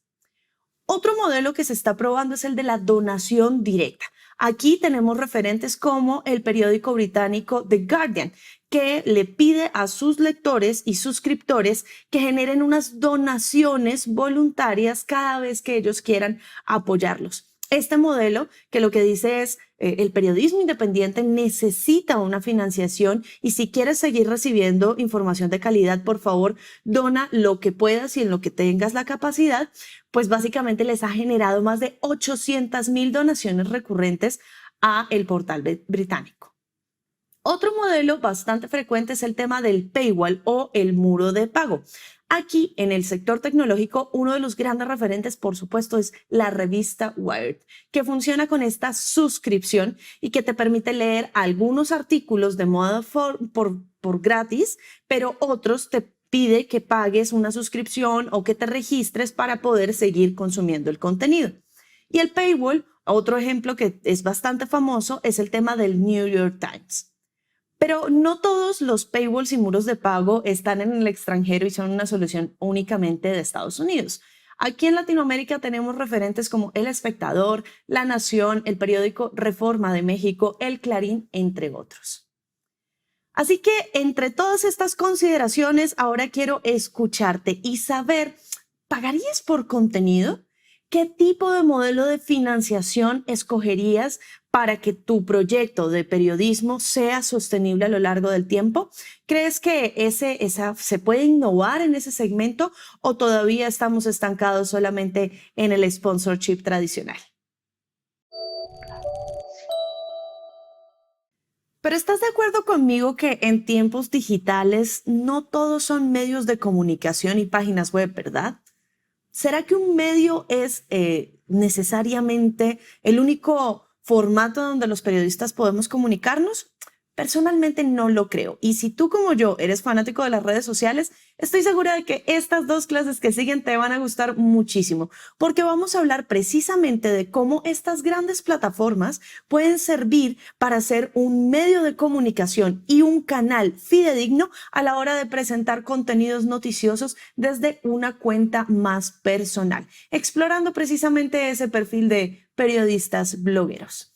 Otro modelo que se está probando es el de la donación directa. Aquí tenemos referentes como el periódico británico The Guardian, que le pide a sus lectores y suscriptores que generen unas donaciones voluntarias cada vez que ellos quieran apoyarlos. Este modelo, que lo que dice es el periodismo independiente necesita una financiación, y si quieres seguir recibiendo información de calidad, por favor, dona lo que puedas y en lo que tengas la capacidad. Pues básicamente les ha generado más de 800,000 donaciones recurrentes a el portal británico. Otro modelo bastante frecuente es el tema del paywall o el muro de pago. Aquí, en el sector tecnológico, uno de los grandes referentes, por supuesto, es la revista Wired, que funciona con esta suscripción y que te permite leer algunos artículos de modo por gratis, pero otros te pide que pagues una suscripción o que te registres para poder seguir consumiendo el contenido. Y el paywall, otro ejemplo que es bastante famoso, es el tema del New York Times. Pero no todos los paywalls y muros de pago están en el extranjero y son una solución únicamente de Estados Unidos. Aquí en Latinoamérica tenemos referentes como El Espectador, La Nación, el periódico Reforma de México, El Clarín, entre otros. Así que entre todas estas consideraciones, ahora quiero escucharte y saber, ¿pagarías por contenido? ¿Qué tipo de modelo de financiación escogerías para que tu proyecto de periodismo sea sostenible a lo largo del tiempo? ¿Crees que se puede innovar en ese segmento o todavía estamos estancados solamente en el sponsorship tradicional? Pero ¿estás de acuerdo conmigo que en tiempos digitales no todos son medios de comunicación y páginas web, verdad? ¿Será que un medio es necesariamente el único formato donde los periodistas podemos comunicarnos? Personalmente no lo creo. Y si tú, como yo, eres fanático de las redes sociales, estoy segura de que estas dos clases que siguen te van a gustar muchísimo, porque vamos a hablar precisamente de cómo estas grandes plataformas pueden servir para ser un medio de comunicación y un canal fidedigno a la hora de presentar contenidos noticiosos desde una cuenta más personal, explorando precisamente ese perfil de periodistas blogueros.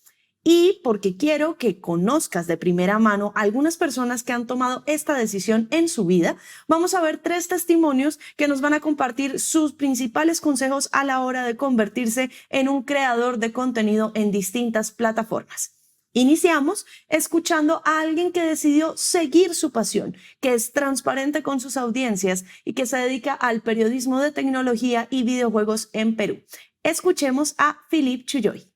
Y porque quiero que conozcas de primera mano a algunas personas que han tomado esta decisión en su vida, vamos a ver 3 testimonios que nos van a compartir sus principales consejos a la hora de convertirse en un creador de contenido en distintas plataformas. Iniciamos escuchando a alguien que decidió seguir su pasión, que es transparente con sus audiencias y que se dedica al periodismo de tecnología y videojuegos en Perú. Escuchemos a Philippe Chuyoy.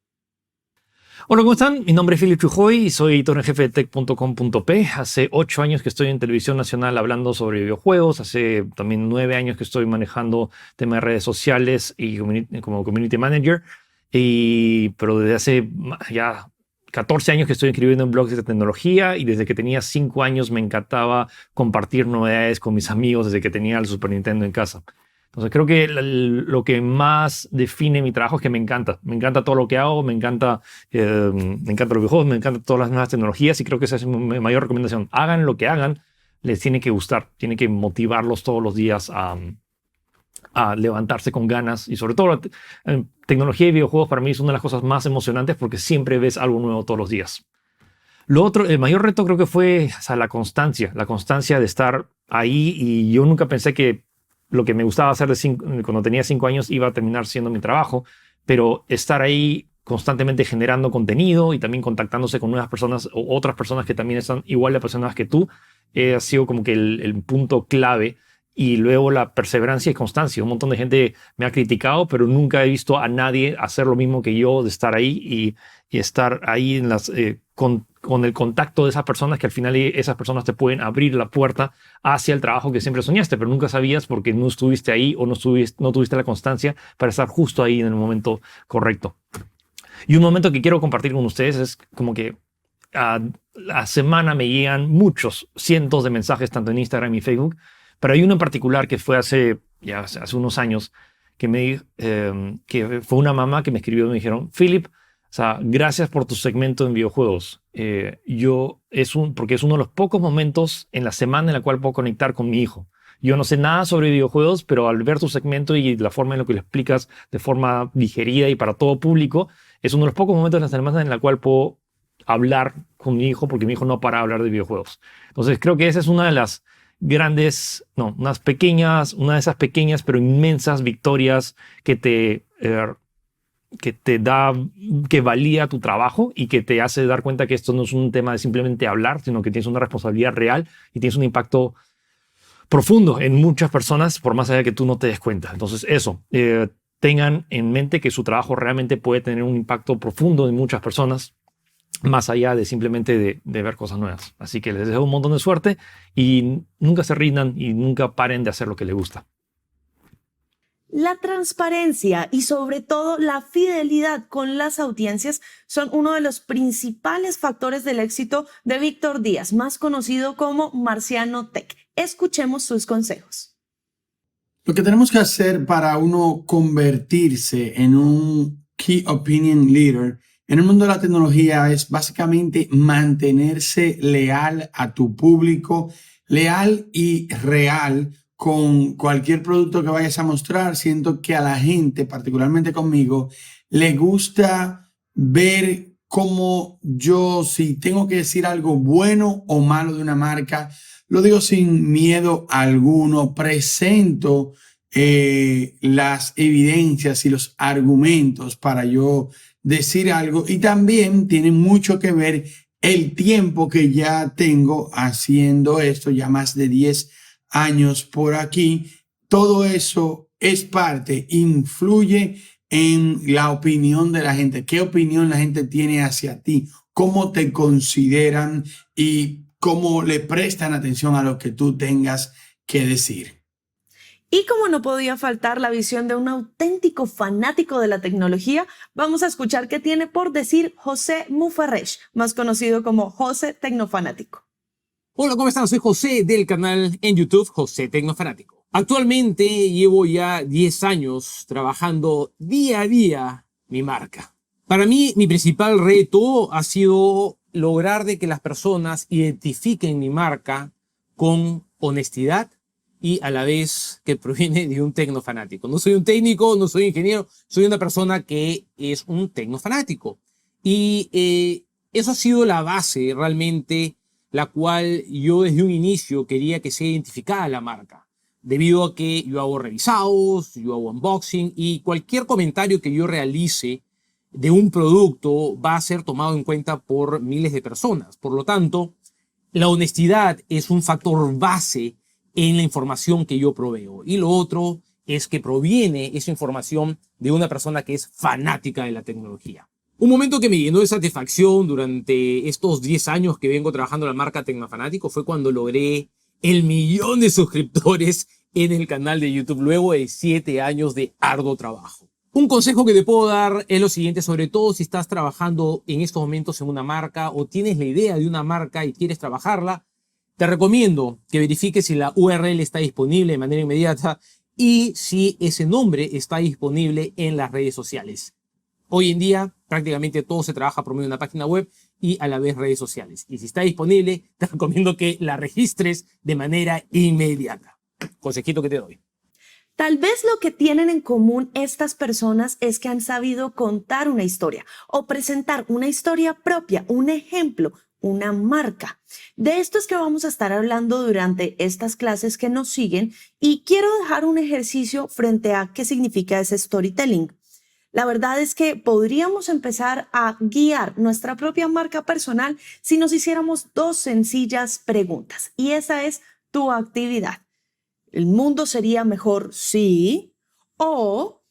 Hola, ¿cómo están? Mi nombre es Philippe Chujoy y soy editor en jefe de tech.com.p. Hace 8 años que estoy en Televisión Nacional hablando sobre videojuegos. Hace también 9 años que estoy manejando temas de redes sociales y como community manager. Pero desde hace ya 14 años que estoy escribiendo en blogs de tecnología, y desde que tenía 5 años me encantaba compartir novedades con mis amigos desde que tenía el Super Nintendo en casa. Entonces creo que lo que más define mi trabajo es que me encanta todo lo que hago, me encanta los videojuegos, me encantan todas las nuevas tecnologías, y creo que esa es mi mayor recomendación. Hagan lo que hagan, les tiene que gustar, tiene que motivarlos todos los días a levantarse con ganas, y sobre todo tecnología y videojuegos para mí es una de las cosas más emocionantes porque siempre ves algo nuevo todos los días. Lo otro, el mayor reto creo que fue la constancia de estar ahí, y yo nunca pensé que lo que me gustaba hacer cuando tenía 5 años iba a terminar siendo mi trabajo, pero estar ahí constantemente generando contenido y también contactándose con nuevas personas o otras personas que también están igual de apasionadas que tú, ha sido como que el punto clave. y luego la perseverancia y constancia. Un montón de gente me ha criticado, pero nunca he visto a nadie hacer lo mismo que yo, de estar ahí y estar ahí en con el contacto de esas personas, que al final esas personas te pueden abrir la puerta hacia el trabajo que siempre soñaste, pero nunca sabías porque no estuviste ahí o no tuviste la constancia para estar justo ahí en el momento correcto. Y un momento que quiero compartir con ustedes es como que a la semana me llegan cientos de mensajes, tanto en Instagram y Facebook, pero hay uno en particular que fue hace unos años, que fue una mamá que me escribió y me dijeron: Philip, o sea, gracias por tu segmento en videojuegos. Porque es uno de los pocos momentos en la semana en la cual puedo conectar con mi hijo. Yo no sé nada sobre videojuegos, pero al ver tu segmento y la forma en la que lo explicas de forma digerida y para todo público, es uno de los pocos momentos en la semana en la cual puedo hablar con mi hijo, porque mi hijo no para de hablar de videojuegos. Entonces creo que esa es una de las una de esas pequeñas pero inmensas victorias que valía tu trabajo y que te hace dar cuenta que esto no es un tema de simplemente hablar, sino que tienes una responsabilidad real y tienes un impacto profundo en muchas personas, por más allá de que tú no te des cuenta. Entonces tengan en mente que su trabajo realmente puede tener un impacto profundo en muchas personas, más allá de simplemente de ver cosas nuevas. Así que les deseo un montón de suerte y nunca se rindan y nunca paren de hacer lo que les gusta. La transparencia y sobre todo la fidelidad con las audiencias son uno de los principales factores del éxito de Víctor Díaz, más conocido como Marciano Tech. Escuchemos sus consejos. Lo que tenemos que hacer para uno convertirse en un Key Opinion Leader en el mundo de la tecnología es básicamente mantenerse leal a tu público, leal y real con cualquier producto que vayas a mostrar. Siento que a la gente, particularmente conmigo, le gusta ver cómo yo, si tengo que decir algo bueno o malo de una marca, lo digo sin miedo alguno, presento las evidencias y los argumentos para yo decir algo, y también tiene mucho que ver el tiempo que ya tengo haciendo esto, ya más de 10 años por aquí. Todo eso es parte, influye en la opinión de la gente, qué opinión la gente tiene hacia ti, cómo te consideran y cómo le prestan atención a lo que tú tengas que decir. Y como no podía faltar la visión de un auténtico fanático de la tecnología, vamos a escuchar qué tiene por decir José Mufarrech, más conocido como José Tecnofanático. Hola, ¿cómo están? Soy José del canal en YouTube José Tecnofanático. Actualmente llevo ya 10 años trabajando día a día mi marca. Para mí, mi principal reto ha sido lograr de que las personas identifiquen mi marca con honestidad y a la vez que proviene de un tecnofanático. No soy un técnico, no soy ingeniero, soy una persona que es un tecnofanático. Y eso ha sido la base realmente, la cual yo desde un inicio quería que se identificara la marca. Debido a que yo hago revisados, yo hago unboxing y cualquier comentario que yo realice de un producto va a ser tomado en cuenta por miles de personas. Por lo tanto, la honestidad es un factor base en la información que yo proveo. Y lo otro es que proviene esa información de una persona que es fanática de la tecnología. Un momento que me llenó de satisfacción durante estos 10 años que vengo trabajando en la marca Tecnofanático fue cuando logré el 1.000.000 de suscriptores en el canal de YouTube luego de 7 años de arduo trabajo. Un consejo que te puedo dar es lo siguiente, sobre todo si estás trabajando en estos momentos en una marca o tienes la idea de una marca y quieres trabajarla. Te recomiendo que verifiques si la URL está disponible de manera inmediata y si ese nombre está disponible en las redes sociales. Hoy en día prácticamente todo se trabaja por medio de una página web y a la vez redes sociales. Y si está disponible, te recomiendo que la registres de manera inmediata. Consejito que te doy. Tal vez lo que tienen en común estas personas es que han sabido contar una historia o presentar una historia propia, un ejemplo, una marca. De esto es que vamos a estar hablando durante estas clases que nos siguen y quiero dejar un ejercicio frente a qué significa ese storytelling. La verdad es que podríamos empezar a guiar nuestra propia marca personal si nos hiciéramos 2 sencillas preguntas y esa es tu actividad. ¿El mundo sería mejor sí? ¿O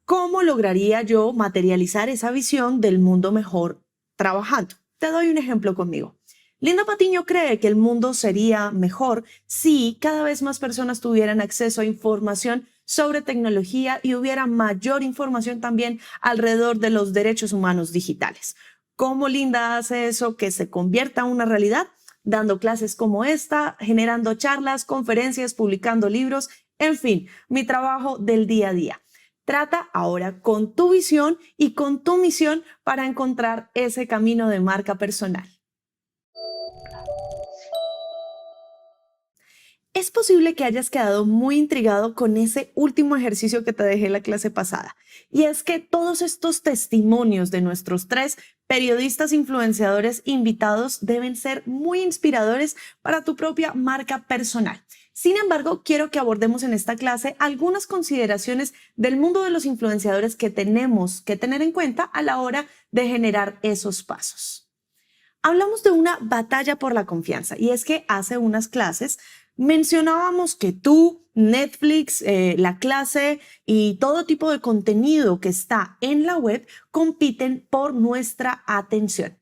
cómo lograría yo materializar esa visión del mundo mejor trabajando? Te doy un ejemplo conmigo. Linda Patiño cree que el mundo sería mejor si cada vez más personas tuvieran acceso a información sobre tecnología y hubiera mayor información también alrededor de los derechos humanos digitales. ¿Cómo Linda hace eso que se convierta en una realidad? Dando clases como esta, generando charlas, conferencias, publicando libros, en fin, mi trabajo del día a día. Trata ahora con tu visión y con tu misión para encontrar ese camino de marca personal. Es posible que hayas quedado muy intrigado con ese último ejercicio que te dejé en la clase pasada. Y es que todos estos testimonios de nuestros 3 periodistas influenciadores invitados deben ser muy inspiradores para tu propia marca personal. Sin embargo, quiero que abordemos en esta clase algunas consideraciones del mundo de los influenciadores que tenemos que tener en cuenta a la hora de generar esos pasos. Hablamos de una batalla por la confianza y es que hace unas clases mencionábamos que tú, Netflix, la clase y todo tipo de contenido que está en la web compiten por nuestra atención.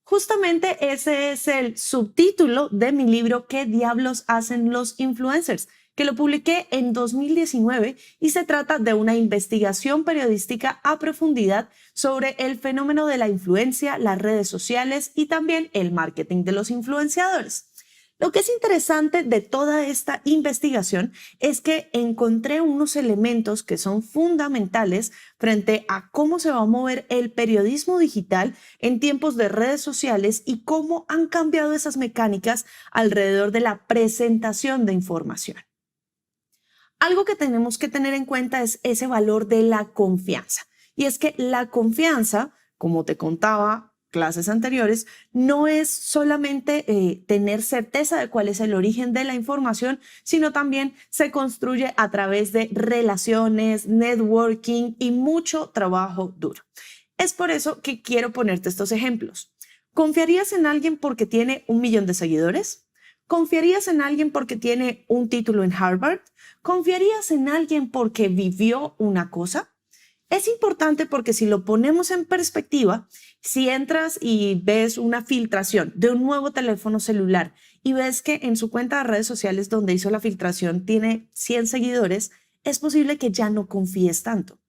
Justamente ese es el subtítulo de mi libro ¿Qué diablos hacen los influencers?, que lo publiqué en 2019 y se trata de una investigación periodística a profundidad sobre el fenómeno de la influencia, las redes sociales y también el marketing de los influenciadores. Lo que es interesante de toda esta investigación es que encontré unos elementos que son fundamentales frente a cómo se va a mover el periodismo digital en tiempos de redes sociales y cómo han cambiado esas mecánicas alrededor de la presentación de información. Algo que tenemos que tener en cuenta es ese valor de la confianza. Y es que la confianza, como te contaba clases anteriores, no es solamente tener certeza de cuál es el origen de la información, sino también se construye a través de relaciones, networking y mucho trabajo duro. Es por eso que quiero ponerte estos ejemplos. ¿Confiarías en alguien porque tiene 1 millón de seguidores? ¿Confiarías en alguien porque tiene un título en Harvard? ¿Confiarías en alguien porque vivió una cosa? Es importante porque si lo ponemos en perspectiva, si entras y ves una filtración de un nuevo teléfono celular y ves que en su cuenta de redes sociales donde hizo la filtración tiene 100 seguidores, es posible que ya no confíes tanto.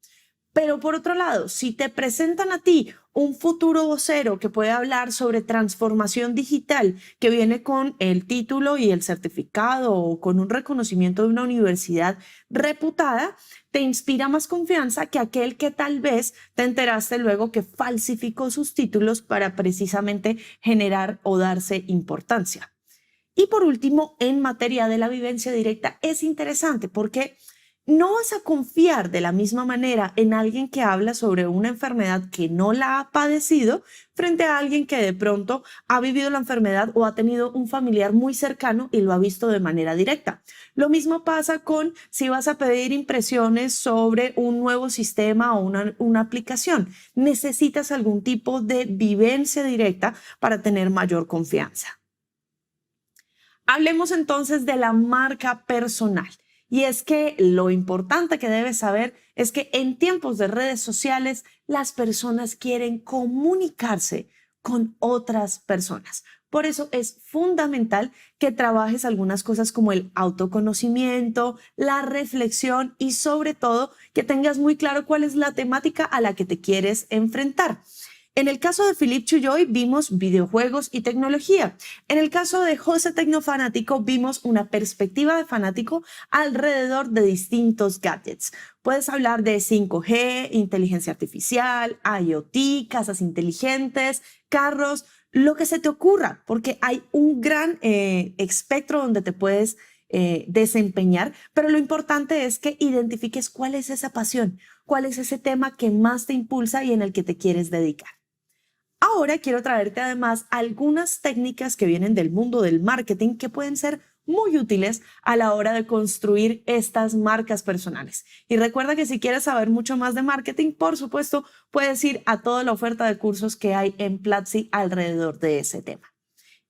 Pero por otro lado, si te presentan a ti un futuro vocero que puede hablar sobre transformación digital, que viene con el título y el certificado o con un reconocimiento de una universidad reputada, te inspira más confianza que aquel que tal vez te enteraste luego que falsificó sus títulos para precisamente generar o darse importancia. Y por último, en materia de la vivencia directa, es interesante porque no vas a confiar de la misma manera en alguien que habla sobre una enfermedad que no la ha padecido frente a alguien que de pronto ha vivido la enfermedad o ha tenido un familiar muy cercano y lo ha visto de manera directa. Lo mismo pasa con si vas a pedir impresiones sobre un nuevo sistema o una aplicación. Necesitas algún tipo de vivencia directa para tener mayor confianza. Hablemos entonces de la marca personal. Y es que lo importante que debes saber es que en tiempos de redes sociales las personas quieren comunicarse con otras personas. Por eso es fundamental que trabajes algunas cosas como el autoconocimiento, la reflexión y sobre todo que tengas muy claro cuál es la temática a la que te quieres enfrentar. En el caso de Philippe Chuyoy vimos videojuegos y tecnología. En el caso de José Tecnofanático vimos una perspectiva de fanático alrededor de distintos gadgets. Puedes hablar de 5G, inteligencia artificial, IoT, casas inteligentes, carros, lo que se te ocurra, porque hay un gran espectro donde te puedes desempeñar, pero lo importante es que identifiques cuál es esa pasión, cuál es ese tema que más te impulsa y en el que te quieres dedicar. Ahora quiero traerte además algunas técnicas que vienen del mundo del marketing que pueden ser muy útiles a la hora de construir estas marcas personales. Y recuerda que si quieres saber mucho más de marketing, por supuesto, puedes ir a toda la oferta de cursos que hay en Platzi alrededor de ese tema.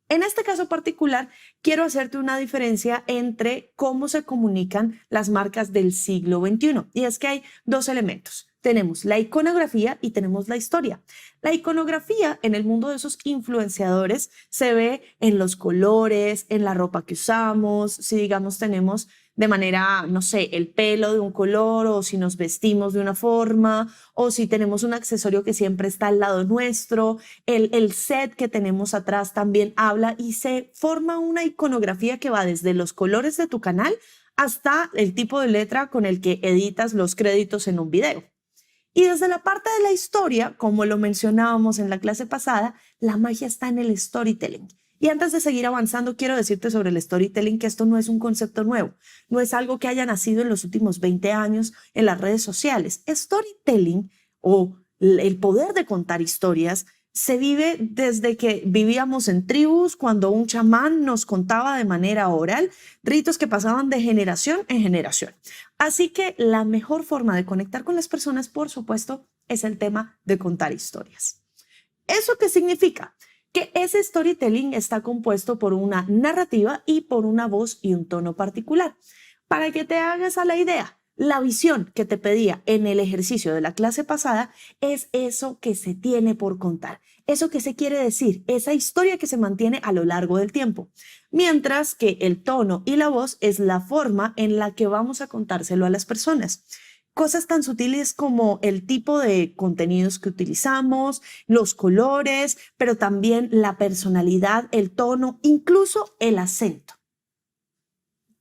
En este caso particular, quiero hacerte una diferencia entre cómo se comunican las marcas del siglo XXI. Y es que hay dos elementos. Tenemos la iconografía y tenemos la historia. La iconografía en el mundo de esos influenciadores se ve en los colores, en la ropa que usamos, si digamos tenemos de manera, no sé, el pelo de un color o si nos vestimos de una forma o si tenemos un accesorio que siempre está al lado nuestro, el set que tenemos atrás también habla y se forma una iconografía que va desde los colores de tu canal hasta el tipo de letra con el que editas los créditos en un video. Y desde la parte de la historia, como lo mencionábamos en la clase pasada, la magia está en el storytelling. Y antes de seguir avanzando, quiero decirte sobre el storytelling que esto no es un concepto nuevo, no es algo que haya nacido en los últimos 20 años en las redes sociales. Storytelling o el poder de contar historias se vive desde que vivíamos en tribus, cuando un chamán nos contaba de manera oral, ritos que pasaban de generación en generación. Así que la mejor forma de conectar con las personas, por supuesto, es el tema de contar historias. ¿Eso qué significa? Que ese storytelling está compuesto por una narrativa y por una voz y un tono particular. Para que te hagas a la idea, la visión que te pedía en el ejercicio de la clase pasada es eso que se tiene por contar, eso que se quiere decir, esa historia que se mantiene a lo largo del tiempo. Mientras que el tono y la voz es la forma en la que vamos a contárselo a las personas. Cosas tan sutiles como el tipo de contenidos que utilizamos, los colores, pero también la personalidad, el tono, incluso el acento.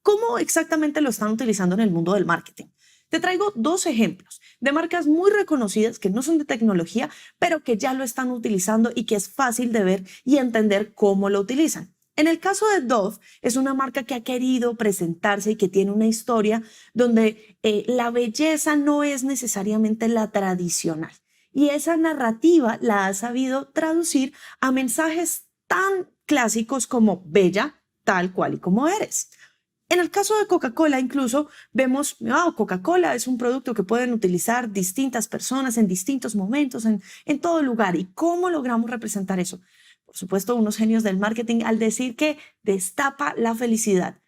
¿Cómo exactamente lo están utilizando en el mundo del marketing? Te traigo dos ejemplos de marcas muy reconocidas que no son de tecnología, pero que ya lo están utilizando y que es fácil de ver y entender cómo lo utilizan. En el caso de Dove, es una marca que ha querido presentarse y que tiene una historia donde la belleza no es necesariamente la tradicional. Y esa narrativa la ha sabido traducir a mensajes tan clásicos como bella, tal cual y como eres. En el caso de Coca-Cola incluso vemos, Coca-Cola es un producto que pueden utilizar distintas personas en distintos momentos, en todo lugar. ¿Y cómo logramos representar eso? Por supuesto, unos genios del marketing al decir que destapa la felicidad.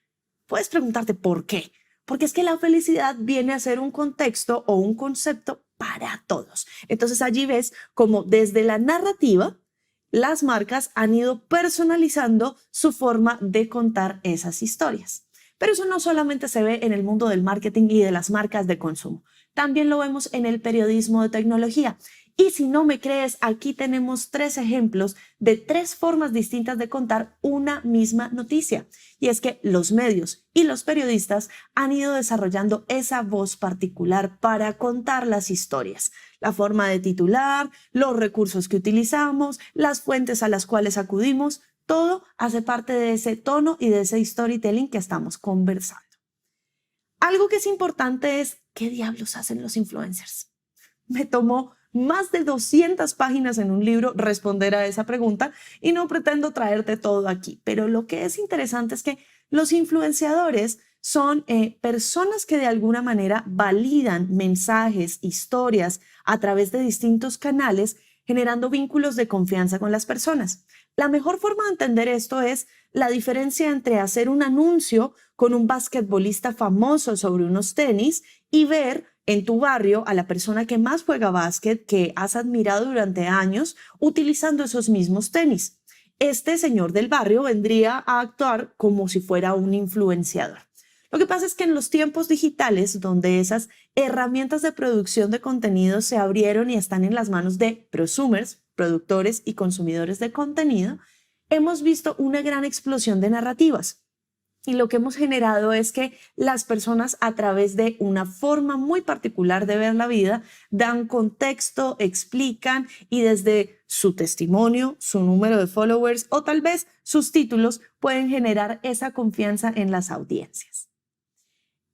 Puedes preguntarte por qué. Porque es que la felicidad viene a ser un contexto o un concepto para todos. Entonces allí ves como desde la narrativa las marcas han ido personalizando su forma de contar esas historias. Pero eso no solamente se ve en el mundo del marketing y de las marcas de consumo. También lo vemos en el periodismo de tecnología. Y si no me crees, aquí tenemos 3 ejemplos de 3 formas distintas de contar una misma noticia. Y es que los medios y los periodistas han ido desarrollando esa voz particular para contar las historias. La forma de titular, los recursos que utilizamos, las fuentes a las cuales acudimos, todo hace parte de ese tono y de ese storytelling que estamos conversando. Algo que es importante es, ¿qué diablos hacen los influencers? Me tomó más de 200 páginas en un libro responder a esa pregunta y no pretendo traerte todo aquí, pero lo que es interesante es que los influenciadores son personas que de alguna manera validan mensajes, historias a través de distintos canales, generando vínculos de confianza con las personas. La mejor forma de entender esto es la diferencia entre hacer un anuncio con un basquetbolista famoso sobre unos tenis y ver en tu barrio a la persona que más juega básquet, que has admirado durante años, utilizando esos mismos tenis. Este señor del barrio vendría a actuar como si fuera un influenciador. Lo que pasa es que en los tiempos digitales, donde esas herramientas de producción de contenido se abrieron y están en las manos de prosumers, productores y consumidores de contenido, hemos visto una gran explosión de narrativas. Y lo que hemos generado es que las personas, a través de una forma muy particular de ver la vida, dan contexto, explican y desde su testimonio, su número de followers o tal vez sus títulos pueden generar esa confianza en las audiencias.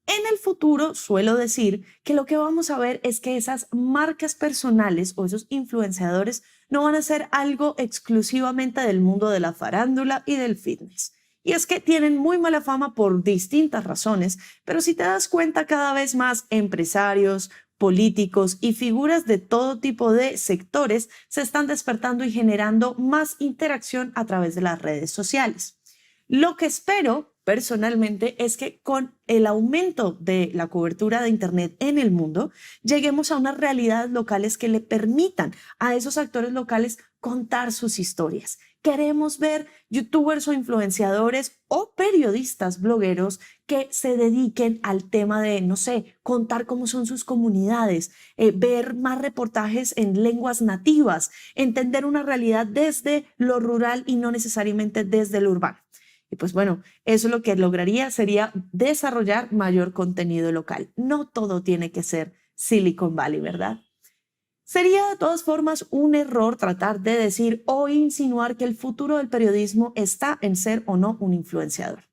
En el futuro suelo decir que lo que vamos a ver es que esas marcas personales o esos influenciadores no van a ser algo exclusivamente del mundo de la farándula y del fitness. Y es que tienen muy mala fama por distintas razones, pero si te das cuenta cada vez más empresarios, políticos y figuras de todo tipo de sectores se están despertando y generando más interacción a través de las redes sociales. Lo que espero personalmente es que con el aumento de la cobertura de Internet en el mundo, lleguemos a unas realidades locales que le permitan a esos actores locales contar sus historias. Queremos ver youtubers o influenciadores o periodistas, blogueros que se dediquen al tema de, no sé, contar cómo son sus comunidades, ver más reportajes en lenguas nativas, entender una realidad desde lo rural y no necesariamente desde lo urbano. Y pues bueno, eso lo que lograría sería desarrollar mayor contenido local. No todo tiene que ser Silicon Valley, ¿verdad? Sería de todas formas un error tratar de decir o insinuar que el futuro del periodismo está en ser o no un influenciador.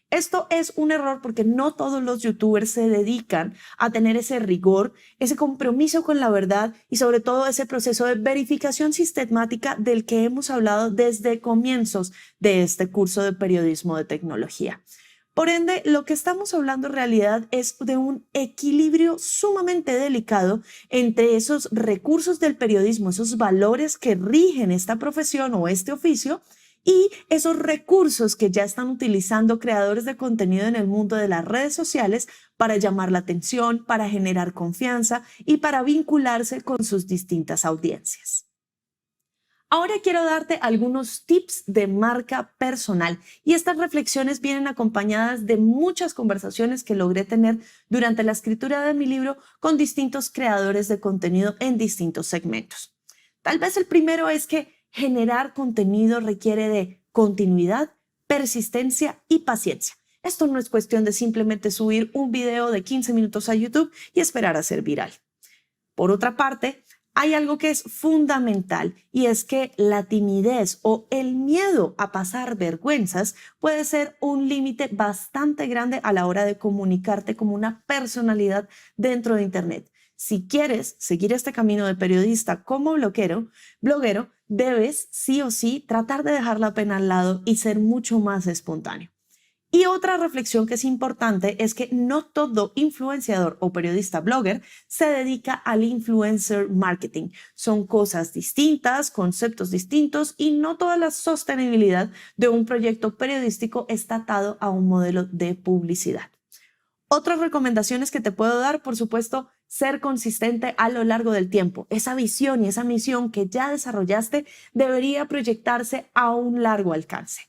Esto es un error porque no todos los youtubers se dedican a tener ese rigor, ese compromiso con la verdad y sobre todo ese proceso de verificación sistemática del que hemos hablado desde comienzos de este curso de periodismo de tecnología. Por ende, lo que estamos hablando en realidad es de un equilibrio sumamente delicado entre esos recursos del periodismo, esos valores que rigen esta profesión o este oficio, y esos recursos que ya están utilizando creadores de contenido en el mundo de las redes sociales para llamar la atención, para generar confianza y para vincularse con sus distintas audiencias. Ahora quiero darte algunos tips de marca personal y estas reflexiones vienen acompañadas de muchas conversaciones que logré tener durante la escritura de mi libro con distintos creadores de contenido en distintos segmentos. Tal vez el primero es que generar contenido requiere de continuidad, persistencia y paciencia. Esto no es cuestión de simplemente subir un video de 15 minutos a YouTube y esperar a ser viral. Por otra parte, hay algo que es fundamental y es que la timidez o el miedo a pasar vergüenzas puede ser un límite bastante grande a la hora de comunicarte como una personalidad dentro de Internet. Si quieres seguir este camino de periodista como bloguero, debes sí o sí tratar de dejar la pena al lado y ser mucho más espontáneo. Y otra reflexión que es importante es que no todo influenciador o periodista blogger se dedica al influencer marketing. Son cosas distintas, conceptos distintos y no toda la sostenibilidad de un proyecto periodístico está atado a un modelo de publicidad. Otras recomendaciones que te puedo dar, por supuesto, ser consistente a lo largo del tiempo. Esa visión y esa misión que ya desarrollaste debería proyectarse a un largo alcance.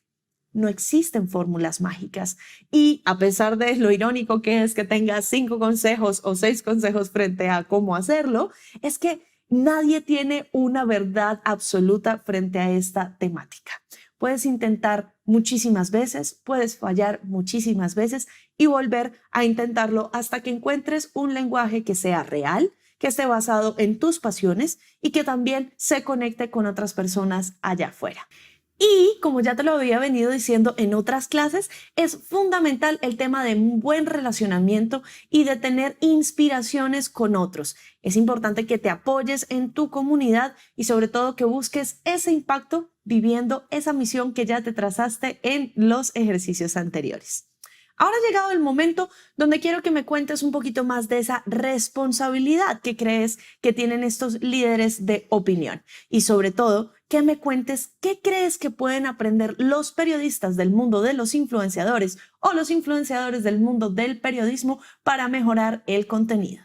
No existen fórmulas mágicas y a pesar de lo irónico que es que tengas 5 consejos o 6 consejos frente a cómo hacerlo, es que nadie tiene una verdad absoluta frente a esta temática. Puedes intentar muchísimas veces, puedes fallar muchísimas veces y volver a intentarlo hasta que encuentres un lenguaje que sea real, que esté basado en tus pasiones y que también se conecte con otras personas allá afuera. Y como ya te lo había venido diciendo en otras clases, es fundamental el tema de un buen relacionamiento y de tener inspiraciones con otros. Es importante que te apoyes en tu comunidad y sobre todo que busques ese impacto viviendo esa misión que ya te trazaste en los ejercicios anteriores. Ahora ha llegado el momento donde quiero que me cuentes un poquito más de esa responsabilidad que crees que tienen estos líderes de opinión y sobre todo que me cuentes qué crees que pueden aprender los periodistas del mundo de los influenciadores o los influenciadores del mundo del periodismo para mejorar el contenido.